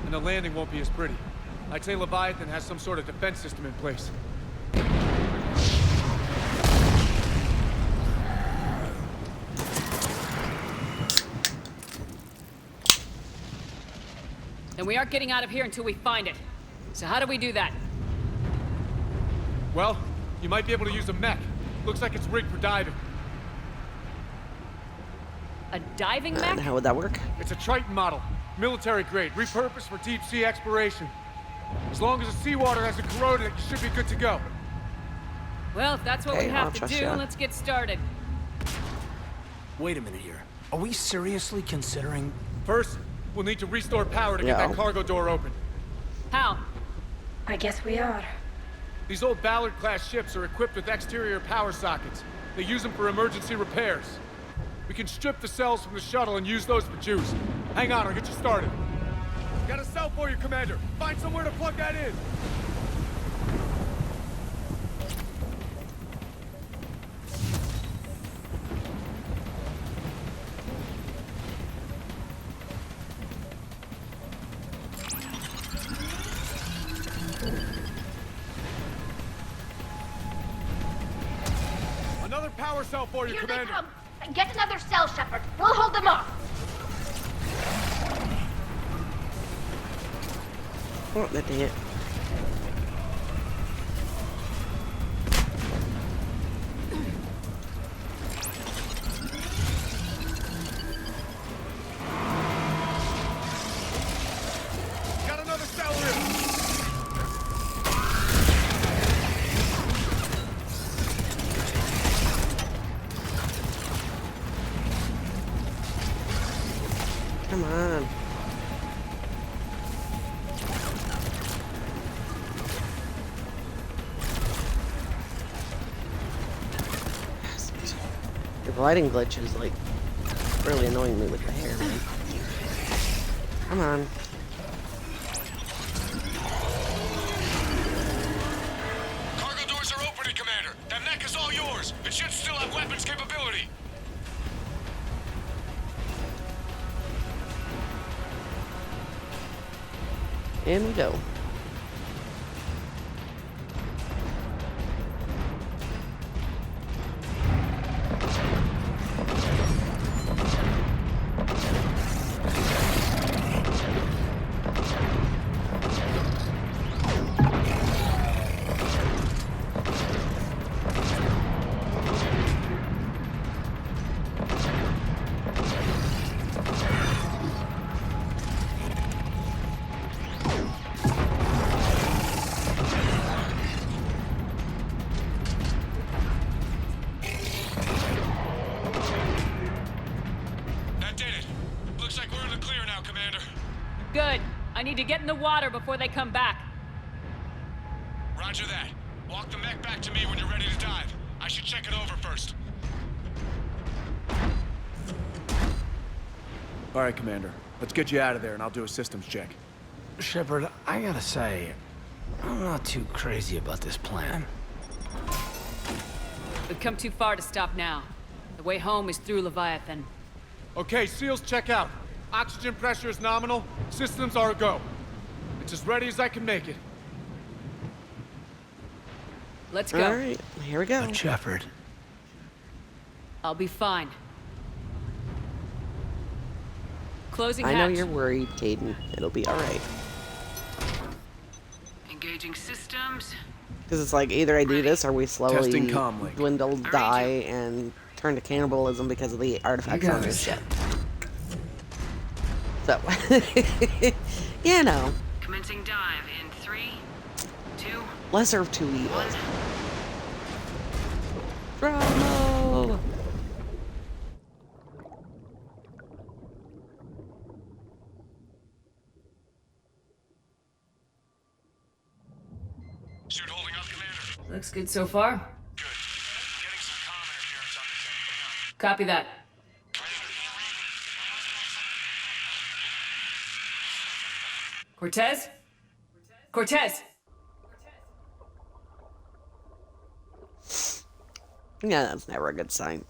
And the landing won't be as pretty. I'd say Leviathan has some sort of defense system in place. And we aren't getting out of here until we find it. So how do we do that? Well, you might be able to use a mech. Looks like it's rigged for diving. A diving And mech? how would that work? It's a Triton model. Military grade, repurposed for deep sea exploration. As long as the seawater hasn't corroded it, you should be good to go. Well, if that's what Okay, we I'll have to trust do, ya. let's get started. Wait a minute here. Are we seriously considering... First, we'll need to restore power to get Yeah. that cargo door open. How? I guess we are. These old Ballard-class ships are equipped with exterior power sockets. They use them for emergency repairs. We can strip the cells from the shuttle and use those for juice. Hang on, I'll get you started. Got a cell for you, Commander. Find somewhere to plug that in. Another power cell for you, Here they Commander. come! Get another cell, Shepard. We'll hold them off. Oh, that did it. Got another cell in. Come on. The gliding glitch is like really annoying me with the hair, man. Come on. Cargo doors are opening, Commander. That mech is all yours. It should still have weapons capability. In we go. That did it. Looks like we're in the clear now, Commander. Good. I need to get in the water before they come back. Roger that. Walk the mech back to me when you're ready to dive. I should check it over first. All right, Commander. Let's get you out of there, and I'll do a systems check. Shepard, I gotta say, I'm not too crazy about this plan. We've come too far to stop now. The way home is through Leviathan. Okay, SEALs check out. Oxygen pressure is nominal. Systems are a go. It's as ready as I can make it. Let's go. All right, here we go. But Shepard, I'll be fine. Closing I know hatch. you're worried, Caden. It'll be all right. Engaging systems. Because it's like either I do this or we slowly Testing comm link. dwindle, die, and turn to cannibalism because of the artifacts on this ship. So, you know, Commencing dive in 3, 2, lesser of two evils. 1. Bravo! Suit holding up, Commander. Looks good so far. Good. Getting some comm interference on this thing. Hang on. Copy that. Cortez? Cortez! Yeah, that's never a good sign.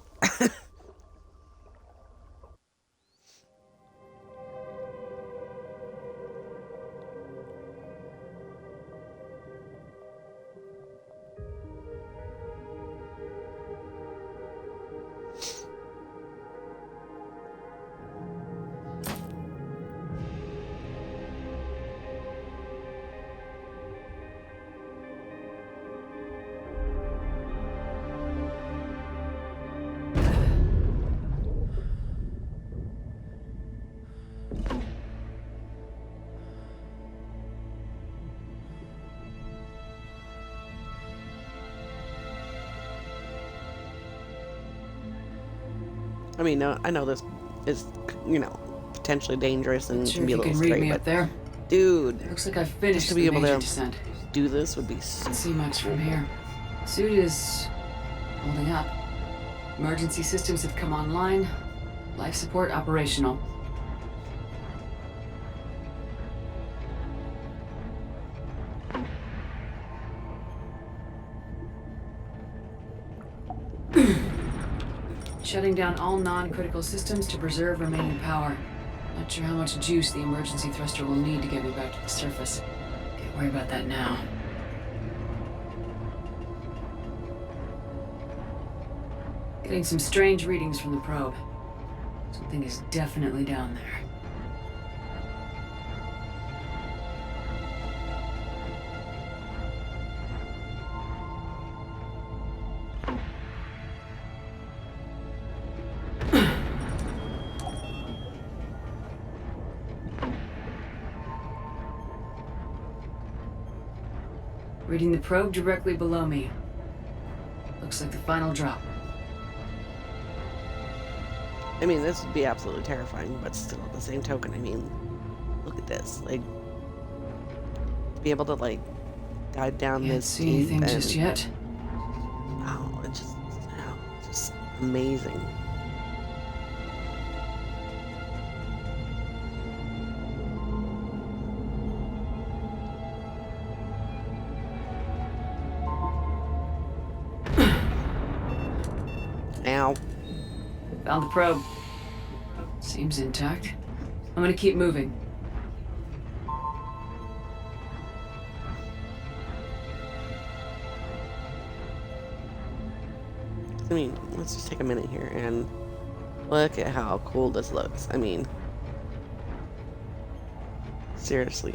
I mean, no, I know this is, potentially dangerous and Sure can if be a you little can read scary, me but up there. dude, Looks like I've just finished to the be able major to descent. do this would be so Can't see much cool. from here. Suit is holding up. Emergency systems have come online. Life support operational. Shutting down all non-critical systems to preserve remaining power. Not sure how much juice the emergency thruster will need to get me back to the surface. Can't worry about that now. Getting some strange readings from the probe. Something is definitely down there. Reading the probe directly below me. Looks like the final drop. I mean, this would be absolutely terrifying, but still, at the same token, I mean, look at this. Like, to be able to, like, dive down Can't this see deep anything and... just yet. Wow, it's just amazing. Ow. Found the probe. Seems intact. I'm gonna keep moving. I mean, let's just take a minute here and look at how cool this looks. I mean, seriously.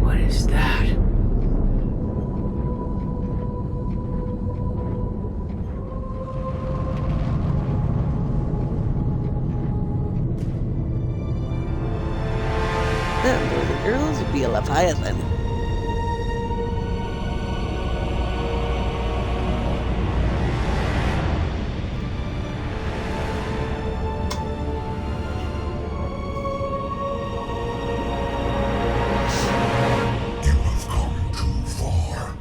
What is that? Yeah, boys and girls would be a Leviathan. You have come too far.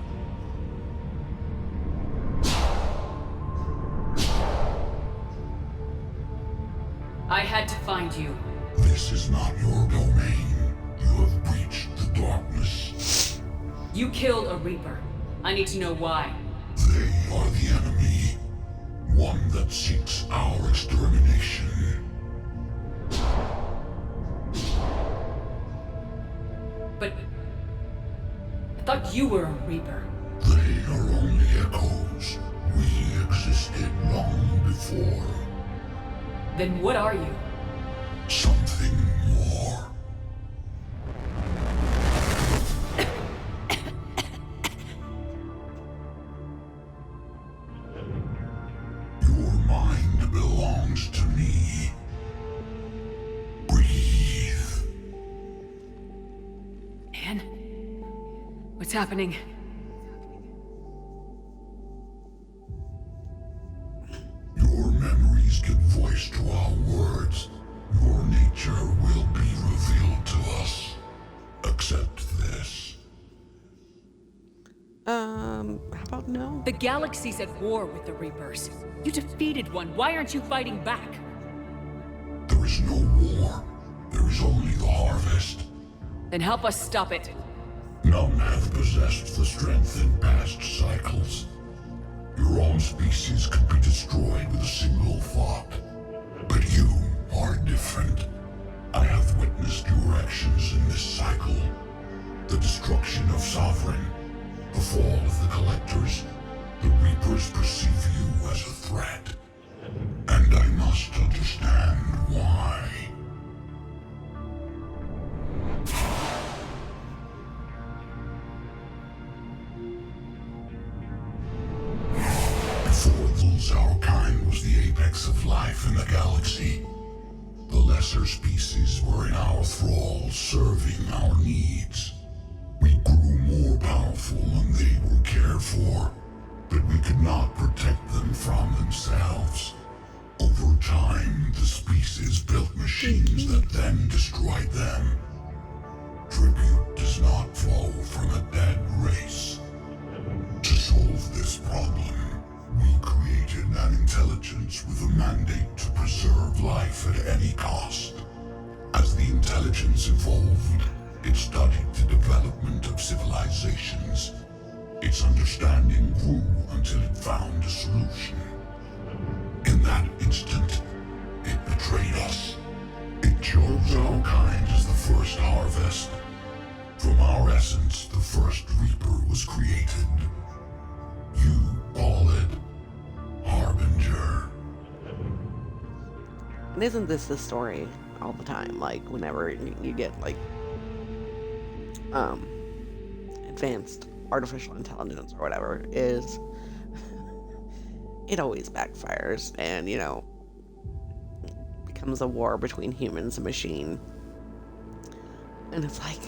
I had to find you. This is not your domain. You have breached the darkness. You killed a Reaper. I need to know why. They are the enemy. One that seeks our extermination. But I thought you were a Reaper. They are only echoes. We existed long before. Then what are you? Something more. Your mind belongs to me. Breathe. Anne? What's happening? Your memories give voice to our words. Your nature will be revealed to us. Accept this. How about no? The galaxy's at war with the Reapers. You defeated one. Why aren't you fighting back? There is no war. There is only the harvest. Then help us stop it. None have possessed the strength in past cycles. Your own species could be destroyed with a single thought. But you are different. I have witnessed your actions in this cycle. The destruction of Sovereign, the fall of the Collectors. The Reapers perceive you as a threat. And I must understand why. Before those, our kind was the apex of life in the galaxy. The lesser species were in our thrall, serving our needs. We grew more powerful and they were cared for, but we could not protect them from themselves. Over time, the species built machines that then destroyed them. Tribute does not flow from a dead race. To solve this problem, we created an intelligence with a mandate to preserve life at any cost. As the intelligence evolved, it studied the development of civilizations. Its understanding grew until it found a solution. In that instant, it betrayed us. It chose our kind as the first harvest. From our essence, the first Reaper was created. You call it Harbinger. And isn't this the story all the time? Like, whenever you get, like, advanced artificial intelligence or whatever, is it always backfires and, becomes a war between humans and machine. And it's like,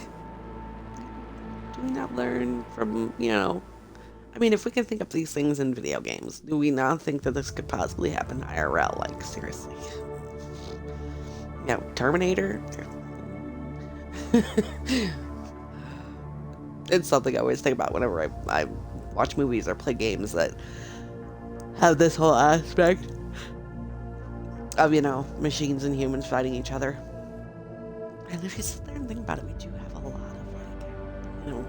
do we not learn from, I mean, if we can think of these things in video games, do we not think that this could possibly happen IRL? Like, seriously. Terminator? It's something I always think about whenever I watch movies or play games that have this whole aspect of, machines and humans fighting each other. And if you sit there and think about it, we do have a lot of,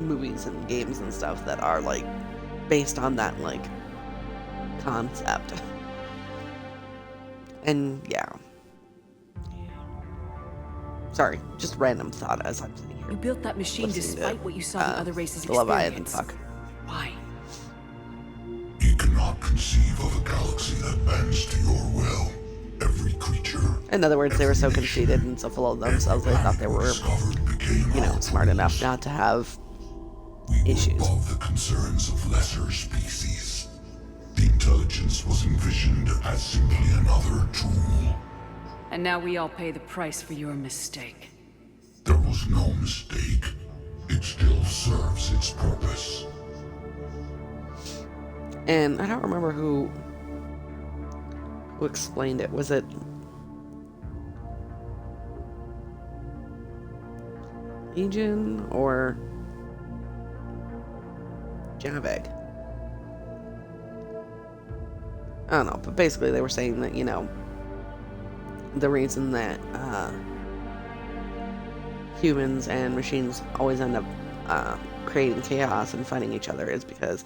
movies and games and stuff that are, like, based on that, like, concept. And, yeah. Sorry, just random thought as I'm sitting here. You built that machine despite what you saw the other races the Leviathan experience. fuck. Why? You cannot conceive of a galaxy that bends to your will. Every creature. In other words, they were so conceited and so full of themselves, they thought they were, smart enough not to have issues. Above the concerns of lesser species. The intelligence was envisioned as simply another tool. And now we all pay the price for your mistake. There was no mistake. It still serves its purpose. And I don't remember who explained it. Was it Legion or Javik? I don't know, but basically they were saying that, the reason that humans and machines always end up creating chaos and fighting each other is because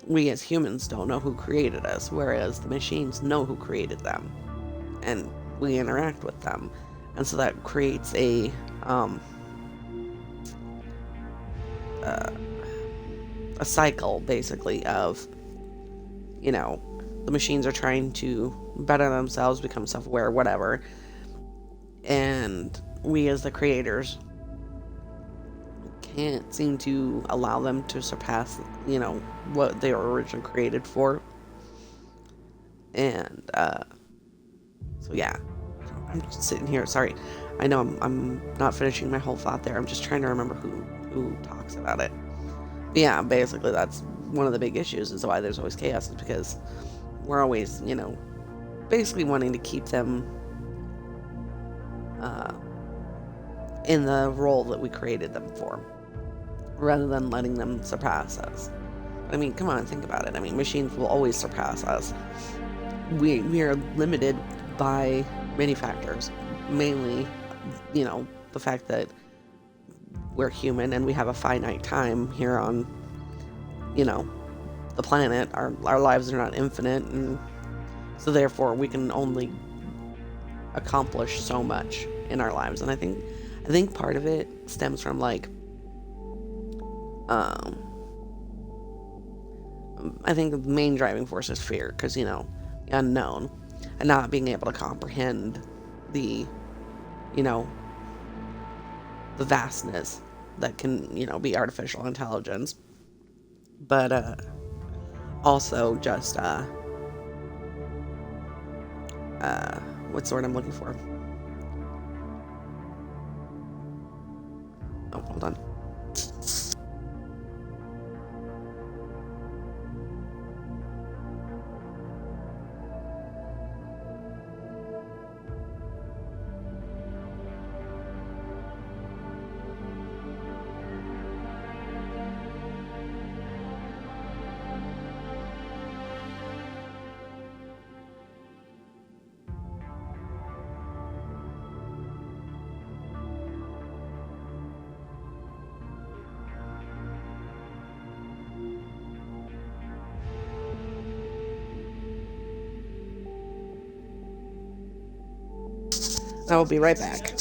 we as humans don't know who created us, whereas the machines know who created them, and we interact with them, and so that creates a cycle, basically, of, the machines are trying to better themselves, become self-aware, whatever, and we as the creators can't seem to allow them to surpass, what they were originally created for. And, so yeah, I'm just sitting here, sorry, I know I'm not finishing my whole thought there, I'm just trying to remember who talks about it. But yeah, basically that's one of the big issues, is why there's always chaos, is because we're always, basically wanting to keep them in the role that we created them for, rather than letting them surpass us. I mean, come on, think about it. I mean, machines will always surpass us. We are limited by many factors, mainly, the fact that we're human and we have a finite time here on, the planet. Our lives are not infinite, and so therefore we can only accomplish so much in our lives. And I think part of it stems from, like, I think the main driving force is fear, because, the unknown, and not being able to comprehend the, the vastness that can, be artificial intelligence. But, what's the word I'm looking for? Oh, hold on. I will be right back.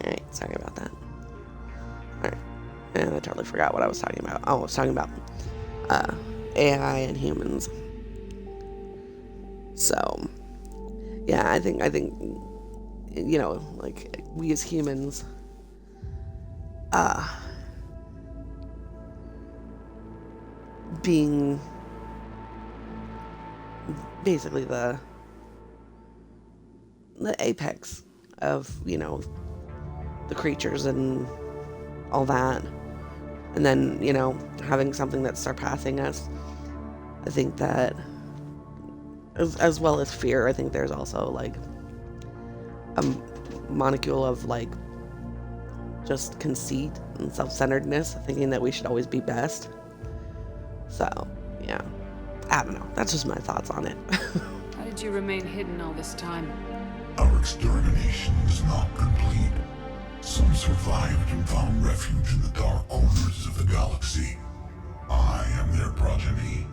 Alright, sorry about that. Alright, and I totally forgot what I was talking about. Oh, I was talking about AI and humans. So, yeah, I think, you know, like, we as humans, being basically the apex of, you know, the creatures and all that, and then, you know, having something that's surpassing us, I think that, as well as fear, I think there's also, like, a molecule of, like, just conceit and self-centeredness, thinking that we should always be best. So, yeah. I don't know. That's just my thoughts on it. How did you remain hidden all this time? Our extermination is not complete. Some survived and found refuge in the dark corners of the galaxy. I am their progeny.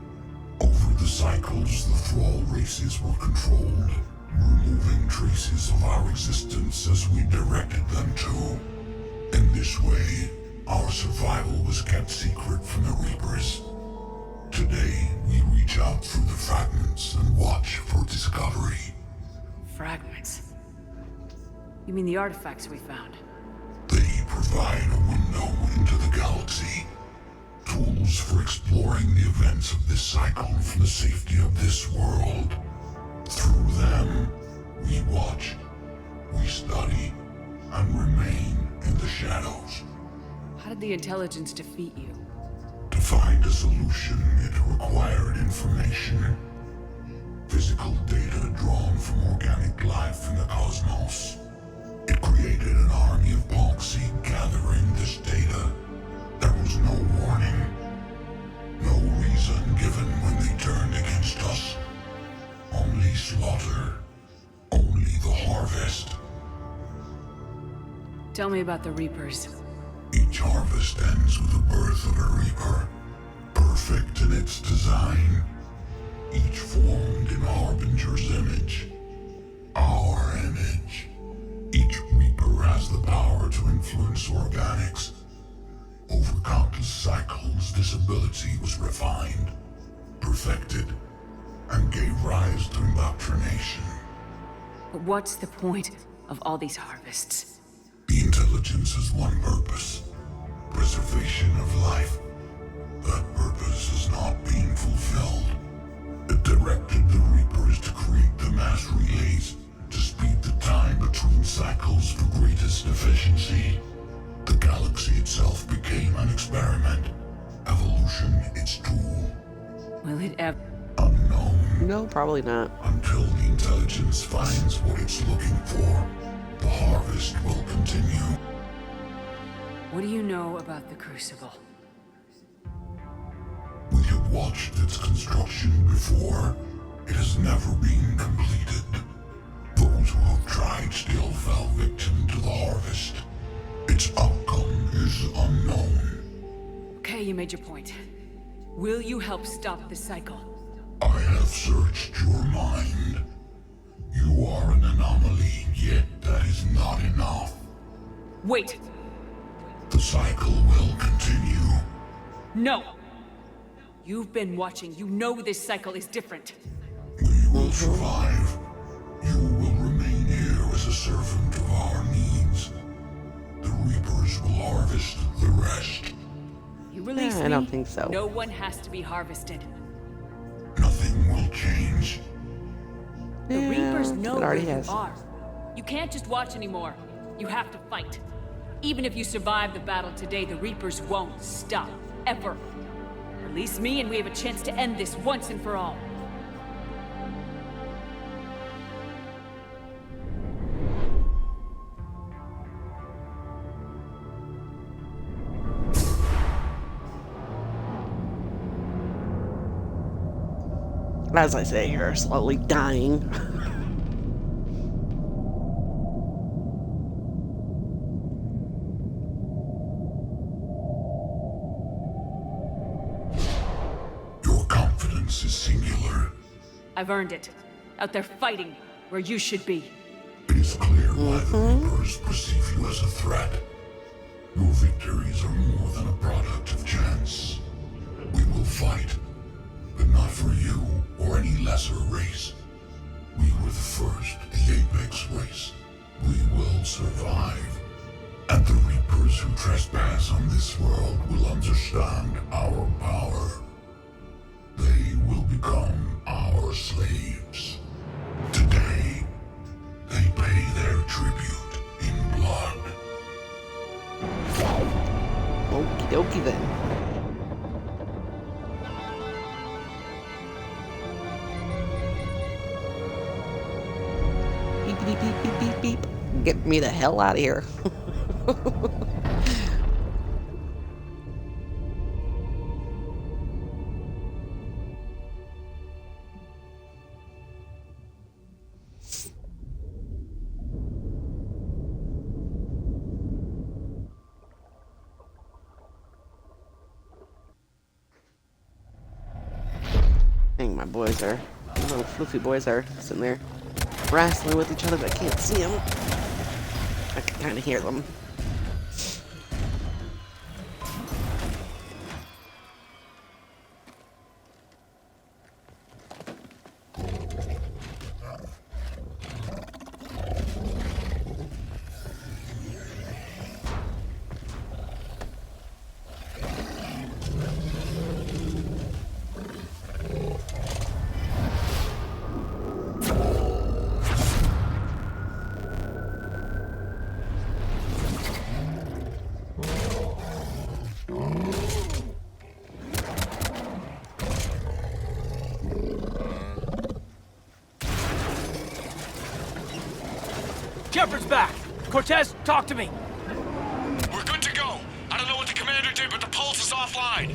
Over the cycles, the Thrall races were controlled, removing traces of our existence as we directed them to. In this way, our survival was kept secret from the Reapers. Today, we reach out through the fragments and watch for discovery. Fragments? You mean the artifacts we found? They provide a window into the galaxy. Tools for exploring the events of this cycle from the safety of this world. Through them, we watch, we study, and remain in the shadows. How did the intelligence defeat you? To find a solution, it required information. Physical data drawn from organic life in the cosmos. It created an army of Ponxi gathering this data. There was no warning. No reason given when they turned against us. Only slaughter. Only the harvest. Tell me about the Reapers. Each harvest ends with the birth of a Reaper. Perfect in its design. Each formed in Harbinger's image. Our image. Each Reaper has the power to influence organics. Over countless cycles, this ability was refined, perfected, and gave rise to indoctrination. But what's the point of all these harvests? The intelligence has one purpose: preservation of life. That purpose is not being fulfilled. It directed the Reapers to create the mass relays to speed the time between cycles for greatest efficiency. The galaxy itself became an experiment. Evolution its tool. Will it ever? Unknown. No, probably not. Until the intelligence finds what it's looking for, the harvest will continue. What do you know about the Crucible? We have watched its construction before. It has never been completed. Those who have tried still fell victim to the harvest. Its outcome is unknown. Okay, you made your point. Will you help stop the cycle? I have searched your mind. You are an anomaly, yet that is not enough. Wait! The cycle will continue. No! You've been watching. You know this cycle is different. We will survive. You will remain here as a servant of our needs. The Reapers will harvest the rest. You release me. I don't think so. No one has to be harvested. Nothing will change. The Reapers know it where already you has. are. You can't just watch anymore. You have to fight. Even if you survive the battle today, the Reapers won't stop. Ever. Release me and we have a chance to end this once and for all. As I say here, slowly dying. Your confidence is singular. I've earned it. Out there fighting where you should be. It is clear why the Reapers perceive you as a threat. Your victories are more than a product of chance. We will fight, but not for you or any lesser race. We were the first, the Apex race. We will survive. And the Reapers who trespass on this world will understand our power. They will become our slaves. Today, they pay their tribute in blood. Okie dokie then. Beep, beep, beep, beep, beep, beep. Get me the hell out of here. Dang, my boys are, little floofy boys are sitting there wrestling with each other, but I can't see them. I can kind of hear them. Shepard's back! Cortez, talk to me! We're good to go. I don't know what the commander did, but the pulse is offline.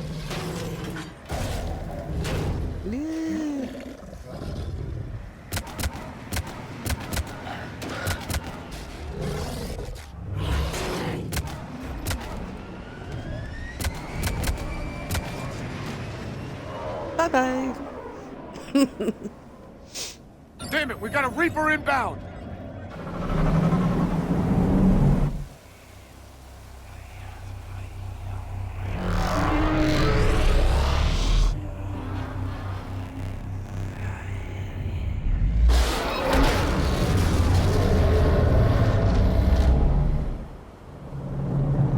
Bye-bye. Damn it, we got a Reaper inbound!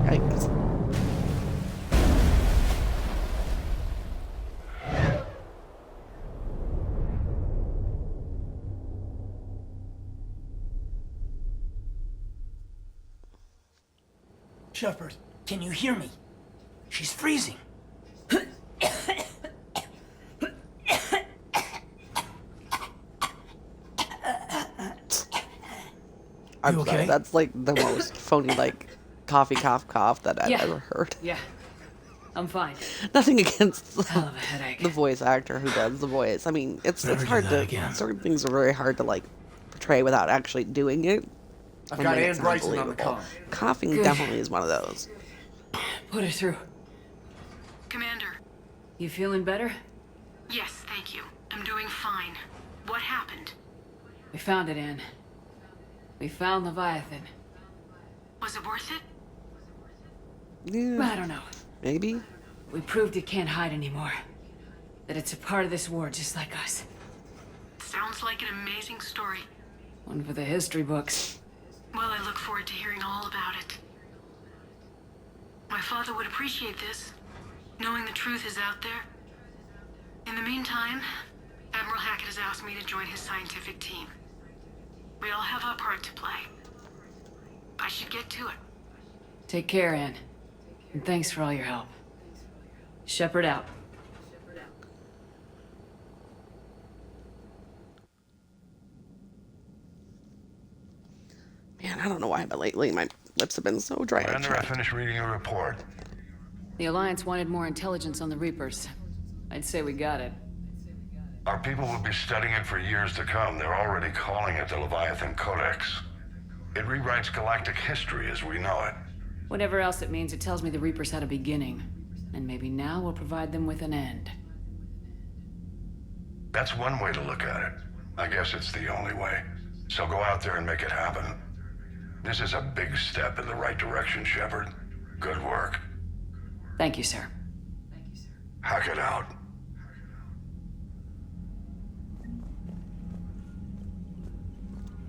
Yikes. Shepard, can you hear me? She's freezing. I'm You sorry, okay? that's like the most phony, like, cough cough that I've ever heard. Yeah. I'm fine. Nothing against Hell of a headache. the voice actor who does the voice. I mean, it's Never do hard that to, again. certain things are very hard to, like, portray without actually doing it. I've and got make it Ann sound Bryson on the believable. comm. Coughing Good. definitely is one of those. Put her through. Commander. You feeling better? Yes, thank you. I'm doing fine. What happened? We found it, Ann. We found Leviathan. Was it worth it? Yeah, I don't know. maybe. We proved it can't hide anymore. That it's a part of this war just like us. Sounds like an amazing story. One for the history books. Well, I look forward to hearing all about it. My father would appreciate this, knowing the truth is out there. In the meantime, Admiral Hackett has asked me to join his scientific team. We all have our part to play. I should get to it. Take care, Ann. And thanks for all your help. Shepard out. Man, I don't know why, but lately my lips have been so dry. Commander, I finished reading your report. The Alliance wanted more intelligence on the Reapers. I'd say we got it. Our people will be studying it for years to come. They're already calling it the Leviathan Codex. It rewrites galactic history as we know it. Whatever else it means, it tells me the Reapers had a beginning. And maybe now we'll provide them with an end. That's one way to look at it. I guess it's the only way. So go out there and make it happen. This is a big step in the right direction, Shepard. Good work. Thank you, sir. Hack it out.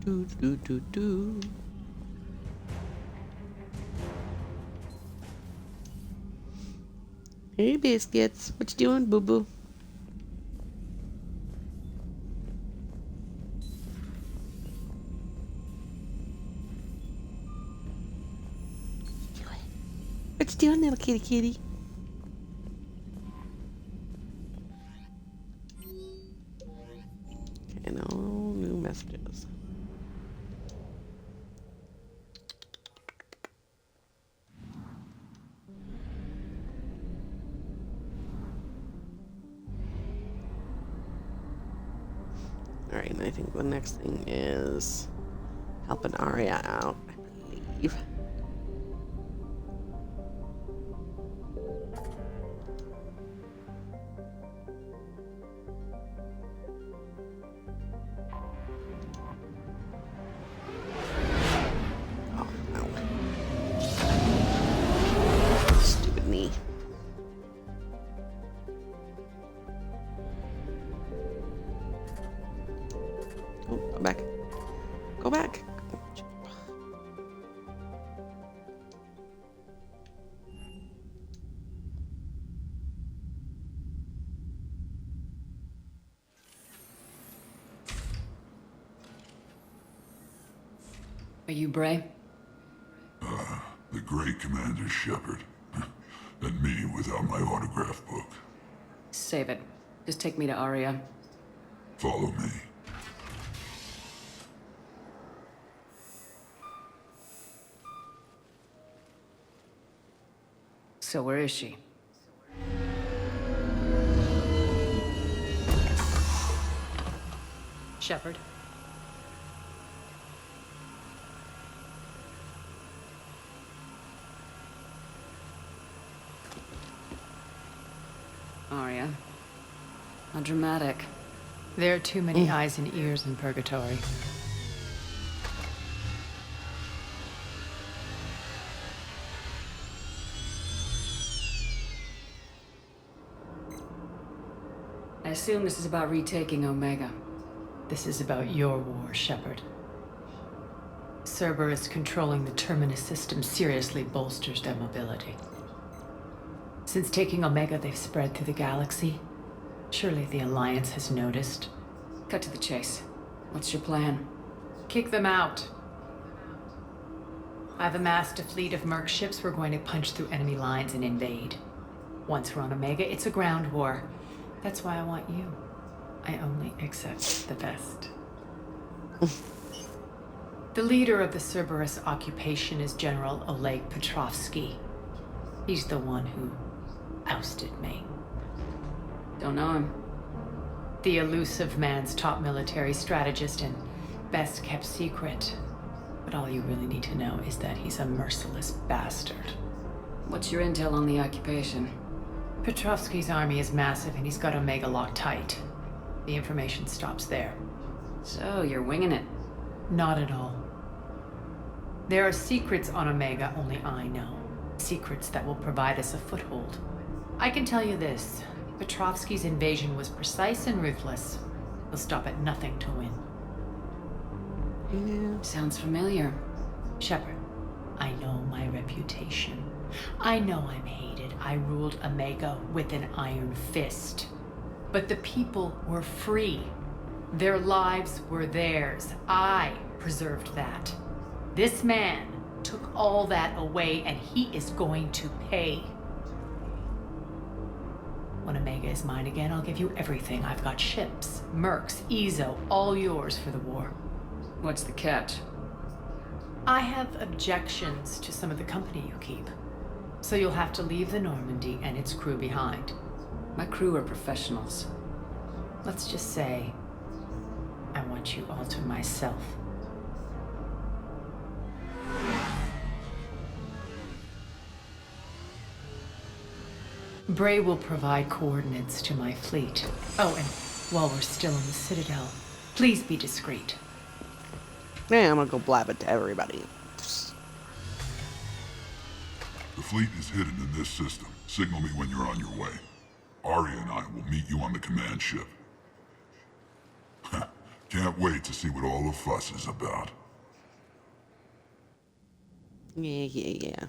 Do, do, do, do. Hey, biscuits. What you doing, boo-boo? What you doing, little kitty kitty? Okay, no new messages. Alright, and I think the next thing is helping Arya out, I believe. Go back. Go back. Are you Bray? The great Commander Shepard. And me without my autograph book. Save it. Just take me to Aria. Follow me. So where is she? Shepard? Aria. How dramatic. There are too many eyes and ears in Purgatory. I assume this is about retaking Omega. This is about your war, Shepard. Cerberus controlling the Terminus system seriously bolsters their mobility. Since taking Omega, they've spread through the galaxy. Surely the Alliance has noticed. Cut to the chase. What's your plan? Kick them out. I've amassed a fleet of merc ships. We're going to punch through enemy lines and invade. Once we're on Omega, it's a ground war. That's why I want you. I only accept the best. The leader of the Cerberus occupation is General Oleg Petrovsky. He's the one who ousted me. Don't know him. The elusive man's top military strategist and best kept secret. But all you really need to know is that he's a merciless bastard. What's your intel on the occupation? Petrovsky's army is massive and he's got Omega locked tight. The information stops there. So, you're winging it? Not at all. There are secrets on Omega only I know. Secrets that will provide us a foothold. I can tell you this. Petrovsky's invasion was precise and ruthless. He'll stop at nothing to win. Yeah. Sounds familiar. Shepard, I know my reputation. I know I'm hated. I ruled Omega with an iron fist. But the people were free. Their lives were theirs. I preserved that. This man took all that away, and he is going to pay. When Omega is mine again, I'll give you everything. I've got ships, mercs, Ezo, all yours for the war. What's the catch? I have objections to some of the company you keep. So you'll have to leave the Normandy and its crew behind. My crew are professionals. Let's just say, I want you all to myself. Bray will provide coordinates to my fleet. Oh, and while we're still in the Citadel, please be discreet. Yeah, I'm gonna go blab it to everybody. The fleet is hidden in this system. Signal me when you're on your way. Arya and I will meet you on the command ship. Can't wait to see what all the fuss is about. Yeah.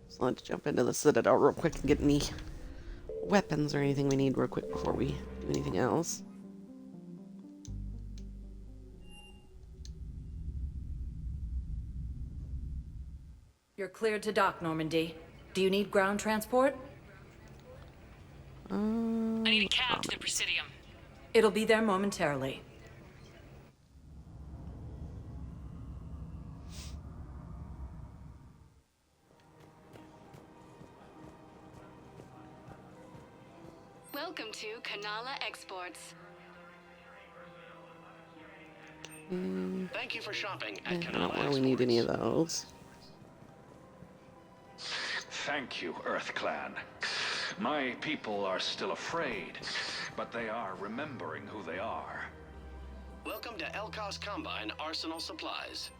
So let's jump into the Citadel real quick and get any weapons or anything we need real quick before we do anything else. You're cleared to dock, Normandy. Do you need ground transport? I need a cab to the Presidium. It'll be there momentarily. Welcome to Kanala Exports. Thank you for shopping I at don't Kanala really need any of those. Thank you, Earth Clan. My people are still afraid, but they are remembering who they are. Welcome to Elkos Combine Arsenal Supplies.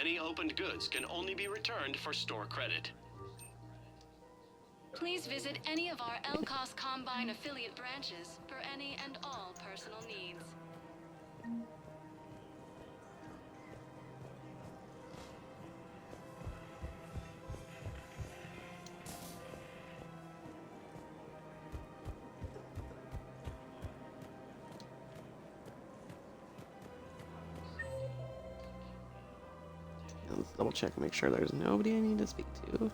Any opened goods can only be returned for store credit. Please visit any of our LCOS Combine affiliate branches for any and all personal needs. Let's double check and make sure there's nobody I need to speak to.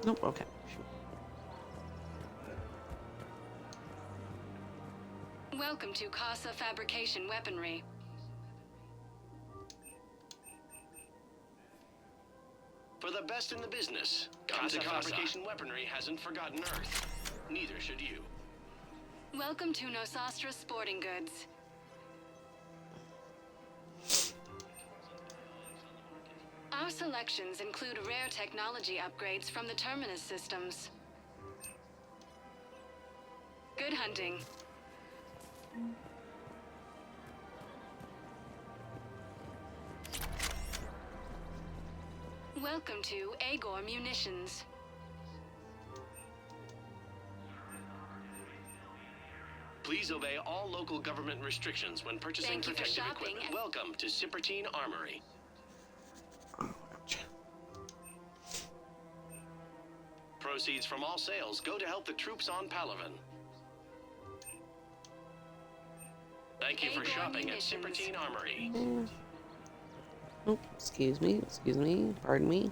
Nope, okay. Welcome to Casa Fabrication Weaponry. For the best in the business, Casa Fabrication Weaponry hasn't forgotten Earth. Neither should you. Welcome to Nosastra Sporting Goods. Our selections include rare technology upgrades from the Terminus systems. Good hunting. Welcome to Agor Munitions. Please obey all local government restrictions when purchasing protective equipment. Welcome to Cipertine Armory. Proceeds from all sales go to help the troops on Palaven. Thank you for shopping at Cipertine Armory. Oh, excuse me, pardon me.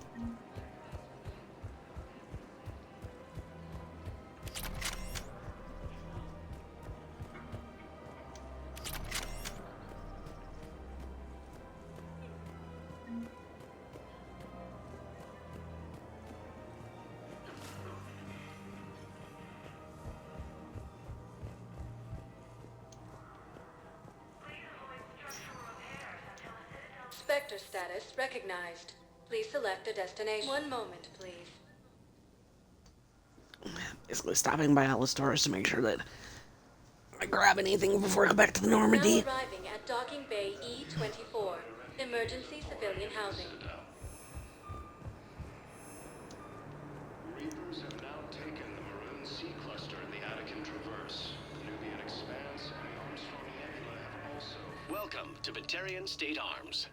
Spectre status recognized. Please select a destination. One moment, please. Basically stopping by all the stores to make sure that I grab anything before I go back to the Normandy. Now arriving at Docking Bay E-24, emergency civilian housing. Reapers have now taken the Maroon Sea Cluster in the Attican Traverse. The Nubian Expanse and the Armstrong Nebula have also... Welcome to Batarian State Arms.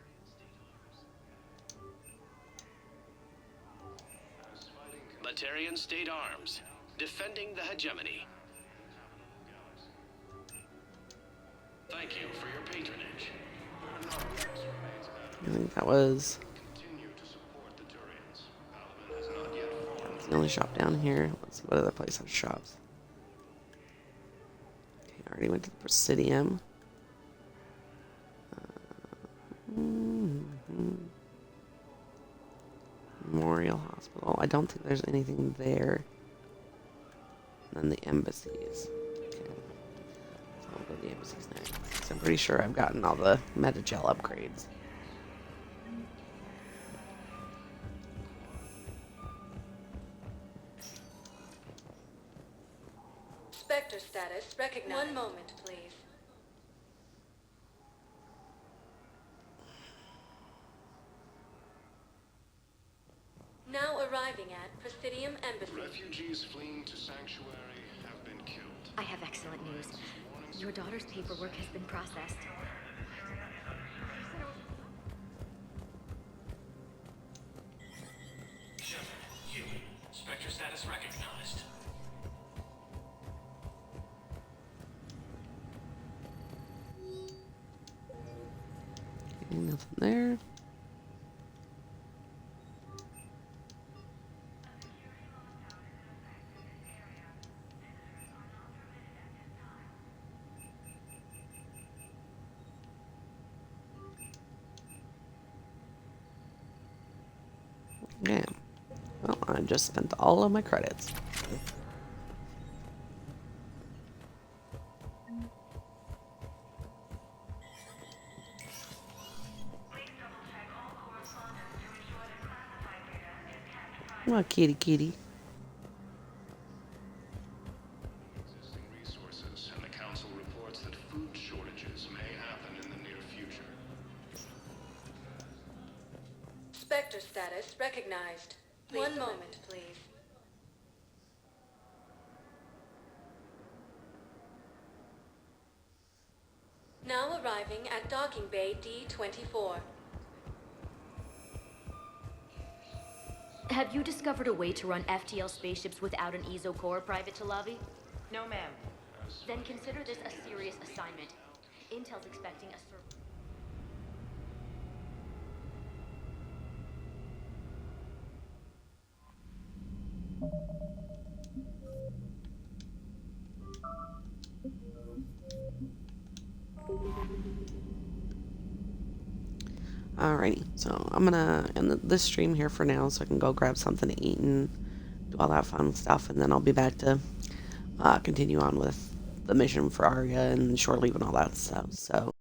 Batarian State Arms, defending the hegemony. Thank you for your patronage. I think that was... That's the only shop down here. Let's see what other place has shops. Okay, I already went to the Presidium. Memorial Hospital. I don't think there's anything there. And then the embassies. Okay. So I'll go to the embassies next. So I'm pretty sure I've gotten all the Metagel upgrades. Spectre status recognized. One moment, please. Now arriving at Presidium Embassy. Refugees fleeing to Sanctuary have been killed. I have excellent news. Your daughter's paperwork has been processed. Human. Spectre status recognized. Okay, nothing there. Yeah. Well, I just spent all of my credits. Come on, kitty, kitty. Existing resources, and the Council reports that food shortages may happen in Spectre status recognized. One moment, please. Now arriving at docking bay D-24. Have you discovered a way to run FTL spaceships without an EZO core, Private Talavi? No, ma'am. Then consider this a serious assignment. Intel's expecting a Alrighty, so I'm gonna end this stream here for now so I can go grab something to eat and do all that fun stuff, and then I'll be back to continue on with the mission for Arya and shore leave and all that stuff. So